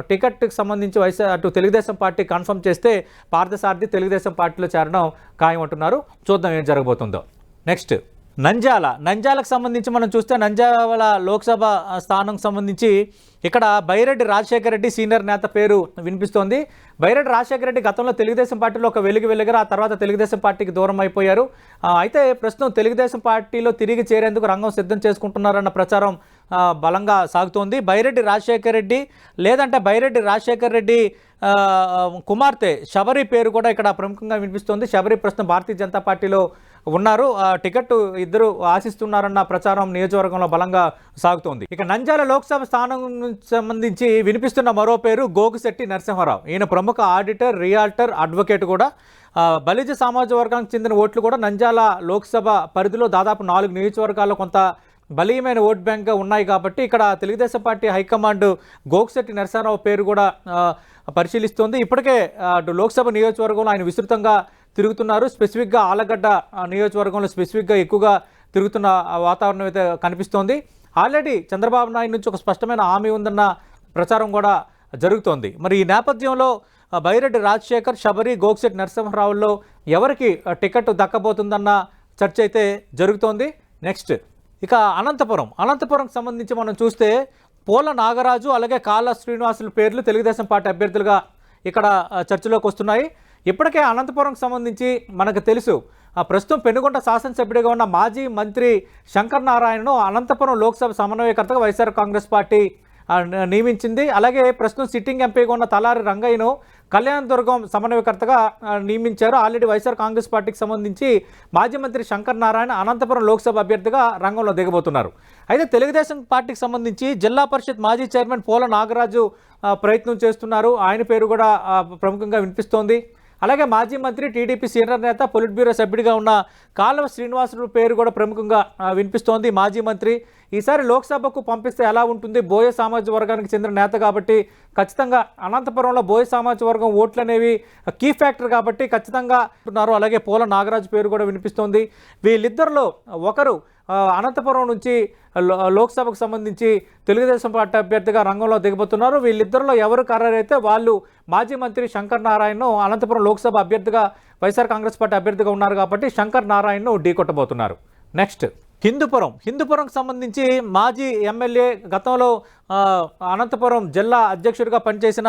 టికెట్కి సంబంధించి అటు తెలుగుదేశం పార్టీ కన్ఫర్మ్ చేస్తే పార్థసారథి తెలుగుదేశం పార్టీలో చేరడం ఖాయం అంటున్నారు. చూద్దాం ఏం జరగబోతుందో. నెక్స్ట్ నంద్యాలకు సంబంధించి మనం చూస్తే నంద్యాల లోక్సభ స్థానం సంబంధించి ఇక్కడ బైరెడ్డి రాజశేఖర రెడ్డి సీనియర్ నేత పేరు వినిపిస్తోంది. బైరెడ్డి రాజశేఖర రెడ్డి గతంలో తెలుగుదేశం పార్టీలో ఒక వెలుగురు, ఆ తర్వాత తెలుగుదేశం పార్టీకి దూరం అయిపోయారు. అయితే ప్రస్తుతం తెలుగుదేశం పార్టీలో తిరిగి చేరేందుకు రంగం సిద్ధం చేసుకుంటున్నారన్న ప్రచారం బలంగా సాగుతోంది. బైరెడ్డి రాజశేఖర రెడ్డి లేదంటే బైరెడ్డి రాజశేఖర రెడ్డి కుమార్తె శబరి పేరు కూడా ఇక్కడ ప్రముఖంగా వినిపిస్తోంది. శబరి ప్రస్తుతం భారతీయ జనతా పార్టీలో ఉన్నారు. టికెట్ ఇద్దరు ఆశిస్తున్నారన్న ప్రచారం నియోజకవర్గంలో బలంగా సాగుతోంది. ఇక నంద్యాల లోక్సభ స్థానం సంబంధించి వినిపిస్తున్న మరో పేరు గోగుశెట్టి నరసింహారావు. ఈయన ప్రముఖ ఆడిటర్, రియాల్టర్, అడ్వకేట్ కూడా. బలిజ సామాజిక వర్గానికి చెందిన ఓట్లు కూడా నంద్యాల లోక్సభ పరిధిలో దాదాపు 4 నియోజకవర్గాల్లో కొంత బలీయమైన ఓట్ బ్యాంక్గా ఉన్నాయి కాబట్టి ఇక్కడ తెలుగుదేశం పార్టీ హైకమాండ్ గోగుశెట్టి నరసింహారావు పేరు కూడా పరిశీలిస్తోంది. ఇప్పటికే లోక్సభ నియోజకవర్గంలో ఆయన విస్తృతంగా తిరుగుతున్నారు. స్పెసిఫిక్గా ఆలగడ్డ నియోజకవర్గంలో స్పెసిఫిక్గా ఎక్కువగా తిరుగుతున్న వాతావరణం అయితే కనిపిస్తోంది. ఆల్రెడీ చంద్రబాబు నాయుడు నుంచి ఒక స్పష్టమైన హామీ ఉందన్న ప్రచారం కూడా జరుగుతోంది. మరి ఈ నేపథ్యంలో బైరెడ్డి రాజశేఖర్, శబరి, గోగుశెట్టి నరసింహారావులో ఎవరికి టికెట్ దక్కబోతుందన్న చర్చ అయితే జరుగుతోంది. నెక్స్ట్ ఇక అనంతపురంకి సంబంధించి మనం చూస్తే పోల నాగరాజు అలాగే కాళ్ళ శ్రీనివాసుల పేర్లు తెలుగుదేశం పార్టీ అభ్యర్థులుగా ఇక్కడ చర్చలోకి వస్తున్నాయి. ఇప్పటికే అనంతపురంకి సంబంధించి మనకు తెలుసు, ప్రస్తుతం పెనుగొండ శాసనసభ్యుడిగా ఉన్న మాజీ మంత్రి శంకర్ నారాయణను అనంతపురం లోక్సభ సమన్వయకర్తగా వైఎస్ఆర్ కాంగ్రెస్ పార్టీ నియమించింది. అలాగే ప్రస్తుతం సిట్టింగ్ ఎంపీగా ఉన్న తలారి రంగయ్యను కళ్యాణదుర్గం సమన్వయకర్తగా నియమించారు. ఆల్రెడీ వైఎస్ఆర్ కాంగ్రెస్ పార్టీకి సంబంధించి మాజీ మంత్రి శంకర్ నారాయణ అనంతపురం లోక్సభ అభ్యర్థిగా రంగంలో దిగబోతున్నారు. అయితే తెలుగుదేశం పార్టీకి సంబంధించి జిల్లా పరిషత్ మాజీ చైర్మన్ పోల నాగరాజు ప్రయత్నం చేస్తున్నారు. ఆయన పేరు కూడా ప్రముఖంగా వినిపిస్తోంది. అలాగే మాజీ మంత్రి, టీడీపీ సీనియర్ నేత, పొలిట్ బ్యూరో సభ్యుడిగా ఉన్న కాలువ శ్రీనివాసులు పేరు కూడా ప్రముఖంగా వినిపిస్తోంది. మాజీ మంత్రి ఈసారి లోక్సభకు పంపిస్తే ఎలా ఉంటుంది? బోయ సామాజిక వర్గానికి చెందిన నేత కాబట్టి ఖచ్చితంగా అనంతపురంలో బోయ సామాజిక వర్గం ఓట్లు అనేవి కీ ఫ్యాక్టర్ కాబట్టి ఖచ్చితంగా ఉన్నారు. అలాగే పోల నాగరాజు పేరు కూడా వినిపిస్తోంది. వీళ్ళిద్దరిలో ఒకరు అనంతపురం నుంచి లోక్సభకు సంబంధించి తెలుగుదేశం పార్టీ అభ్యర్థిగా రంగంలో దిగబోతున్నారు. వీళ్ళిద్దరిలో ఎవరు ఖరారైతే వాళ్ళు మాజీ మంత్రి శంకర్ నారాయణను అనంతపురం లోక్సభ అభ్యర్థిగా వైఎస్ఆర్ కాంగ్రెస్ పార్టీ అభ్యర్థిగా ఉన్నారు కాబట్టి శంకర్ నారాయణను ఢీకొట్టబోతున్నారు. నెక్స్ట్ హిందూపురంకి సంబంధించి మాజీ ఎమ్మెల్యే, గతంలో అనంతపురం జిల్లా అధ్యక్షుడిగా పనిచేసిన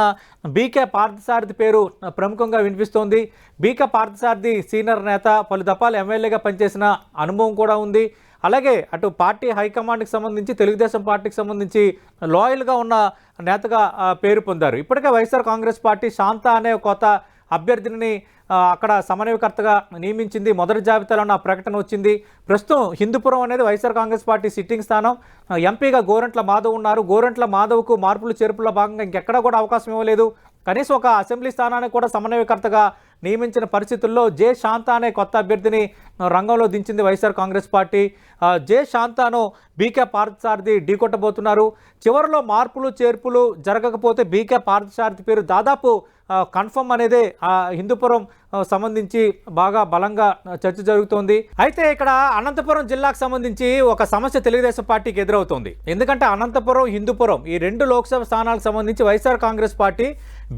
బీకే పార్థసారథి పేరు ప్రముఖంగా వినిపిస్తోంది. బీకే పార్థసారథి సీనియర్ నేత, పలు దఫాలు ఎమ్మెల్యేగా పనిచేసిన అనుభవం కూడా ఉంది. అలాగే అటు పార్టీ హైకమాండ్కి సంబంధించి తెలుగుదేశం పార్టీకి సంబంధించి లాయల్గా ఉన్న నేతగా పేరు పొందారు. ఇప్పటికే వైఎస్ఆర్ కాంగ్రెస్ పార్టీ శాంత అనే కొత్త అభ్యర్థిని అక్కడ సమన్వయకర్తగా నియమించింది. మొదటి జాబితాలో ఉన్న ప్రకటన వచ్చింది. ప్రస్తుతం హిందూపురం అనేది వైఎస్ఆర్ కాంగ్రెస్ పార్టీ సిట్టింగ్ స్థానం. ఎంపీగా గోరంట్ల మాధవ్ ఉన్నారు. గోరంట్ల మాధవ్కు మార్పులు చేర్పుల్లో భాగంగా ఇంకెక్కడా కూడా అవకాశం ఇవ్వలేదు. కనీసం ఒక అసెంబ్లీ స్థానానికి కూడా సమన్వయకర్తగా నియమించిన పరిస్థితుల్లో జే శాంత అనే కొత్త అభ్యర్థిని రంగంలో దించింది వైఎస్ఆర్ కాంగ్రెస్ పార్టీ. జే శాంతను బీకే పార్థసారథి ఢీకొట్టబోతున్నారు. చివరిలో మార్పులు చేర్పులు జరగకపోతే బీకే పార్థసారథి పేరు దాదాపు కన్ఫర్మ్ అనేది హిందూపురం సంబంధించి బాగా బలంగా చర్చ జరుగుతోంది. అయితే ఇక్కడ అనంతపురం జిల్లాకు సంబంధించి ఒక సమస్య తెలుగుదేశం పార్టీకి ఎదురవుతోంది. ఎందుకంటే అనంతపురం, హిందూపురం ఈ 2 లోక్సభ స్థానాలకు సంబంధించి వైఎస్ఆర్ కాంగ్రెస్ పార్టీ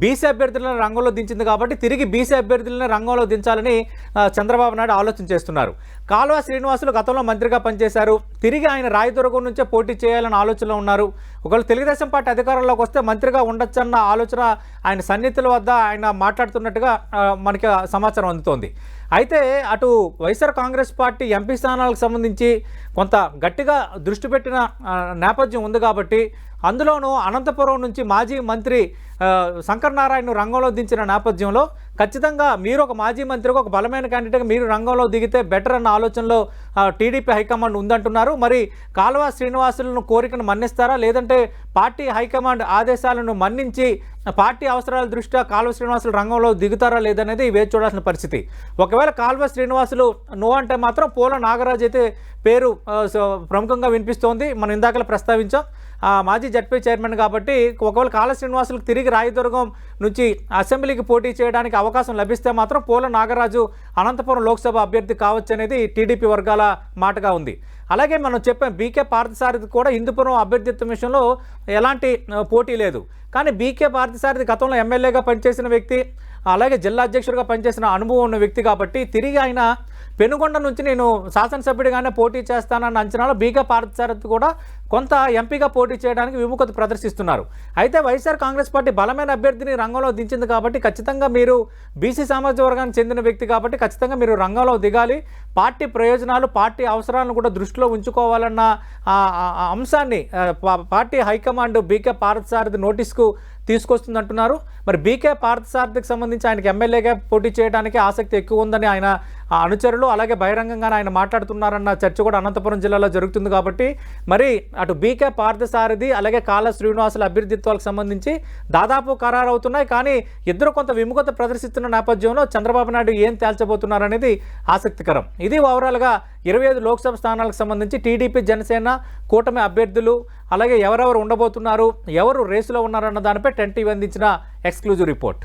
బీసీ అభ్యర్థులను రంగంలో దించింది కాబట్టి తిరిగి బీసీ అభ్యర్థులను రంగంలో దించాలని చంద్రబాబు నాయుడు ఆలోచన చేస్తున్నారు. కాలువ శ్రీనివాసులు గతంలో మంత్రిగా పనిచేశారు. తిరిగి ఆయన రాయదుర్గం నుంచే పోటీ చేయాలని ఆలోచనలో ఉన్నారు. ఒకవేళ తెలుగుదేశం పార్టీ అధికారంలోకి వస్తే మంత్రిగా ఉండొచ్చన్న ఆలోచన ఆయన సన్నిహితుల వద్ద ఆయన మాట్లాడుతున్నట్టుగా మనకి సమాచారం అందుతోంది. అయితే అటు వైఎస్ఆర్ కాంగ్రెస్ పార్టీ ఎంపీ స్థానాలకు సంబంధించి కొంత గట్టిగా దృష్టి పెట్టిన నేపథ్యం ఉంది కాబట్టి అందులోనూ అనంతపురం నుంచి మాజీ మంత్రి శంకర్ నారాయణను రంగంలో దించిన నేపథ్యంలో ఖచ్చితంగా మీరు ఒక మాజీ మంత్రిగా ఒక బలమైన క్యాండిడేట్గా మీరు రంగంలో దిగితే బెటర్ అన్న ఆలోచనలో టీడీపీ హైకమాండ్ ఉందంటున్నారు. మరి కాల్వ శ్రీనివాసులను కోరికను మన్నిస్తారా, లేదంటే పార్టీ హైకమాండ్ ఆదేశాలను మన్నించి పార్టీ అవసరాల దృష్ట్యా కాల్వ శ్రీనివాసులు రంగంలో దిగుతారా లేదనేది వేచి చూడాల్సిన పరిస్థితి. ఒకవేళ కాల్వ శ్రీనివాసులు నో అంటే మాత్రం పోల నాగరాజు అయితే పేరు ప్రముఖంగా వినిపిస్తోంది. మనం ఇందాకలా ప్రస్తావించాం, మాజీ జడ్పీ చైర్మన్ కాబట్టి ఒకవేళ కాల్వ శ్రీనివాసులకు తిరిగి రాయదుర్గం నుంచి అసెంబ్లీకి పోటీ చేయడానికి అవకాశం లభిస్తే మాత్రం పోల నాగరాజు అనంతపురం లోక్సభ అభ్యర్థి కావచ్చు అనేది టీడీపీ వర్గాల మాటగా ఉంది. అలాగే మనం చెప్పాం బీకే పార్థసారథి కూడా హిందూపురం అభ్యర్థిత్వం విషయంలో ఎలాంటి పోటీ లేదు. కానీ బీకే పార్థసారథి గతంలో ఎమ్మెల్యేగా పనిచేసిన వ్యక్తి, అలాగే జిల్లా అధ్యక్షుడిగా పనిచేసిన అనుభవం ఉన్న వ్యక్తి కాబట్టి తిరిగి ఆయన పెనుగొండ నుంచి నేను శాసనసభ్యుడిగానే పోటీ చేస్తానన్న అంచనాలో బీకే పార్థసారథి కూడా కొంత ఎంపీగా పోటీ చేయడానికి విముఖత ప్రదర్శిస్తున్నారు. అయితే వైఎస్ఆర్ కాంగ్రెస్ పార్టీ బలమైన అభ్యర్థిని రంగంలో దించింది కాబట్టి ఖచ్చితంగా మీరు బీసీ సామాజిక వర్గానికి చెందిన వ్యక్తి కాబట్టి ఖచ్చితంగా మీరు రంగంలో దిగాలి, పార్టీ ప్రయోజనాలు పార్టీ అవసరాలను కూడా దృష్టిలో ఉంచుకోవాలన్న అంశాన్ని పార్టీ హైకమాండ్ బీకే పార్థసారథి నోటీస్కు తీసుకొస్తుందంటున్నారు. మరి బీకే పార్థసారథికి సంబంధించి ఆయనకి ఎమ్మెల్యేగా పోటీ చేయడానికి ఆసక్తి ఎక్కువ ఉందని ఆయన అనుచరులు అలాగే బహిరంగంగానే ఆయన మాట్లాడుతున్నారన్న చర్చ కూడా అనంతపురం జిల్లాలో జరుగుతుంది. కాబట్టి మరి అటు బీకే పార్థసారథి అలాగే కాల్వ శ్రీనివాసుల అభ్యర్థిత్వాలకు సంబంధించి దాదాపు ఖరారు అవుతున్నాయి. కానీ ఇద్దరు కొంత విముఖత ప్రదర్శిస్తున్న నేపథ్యంలో చంద్రబాబు నాయుడు ఏం తేల్చబోతున్నారనేది ఆసక్తికరం. ఇది ఓవరాల్గా 25 లోక్సభ స్థానాలకు సంబంధించి టీడీపీ జనసేన కూటమి అభ్యర్థులు అలాగే ఎవరెవరు ఉండబోతున్నారు, ఎవరు రేసులో ఉన్నారన్న దానిపై 10 టీవీ అందించిన ఎక్స్క్లూజివ్ రిపోర్ట్.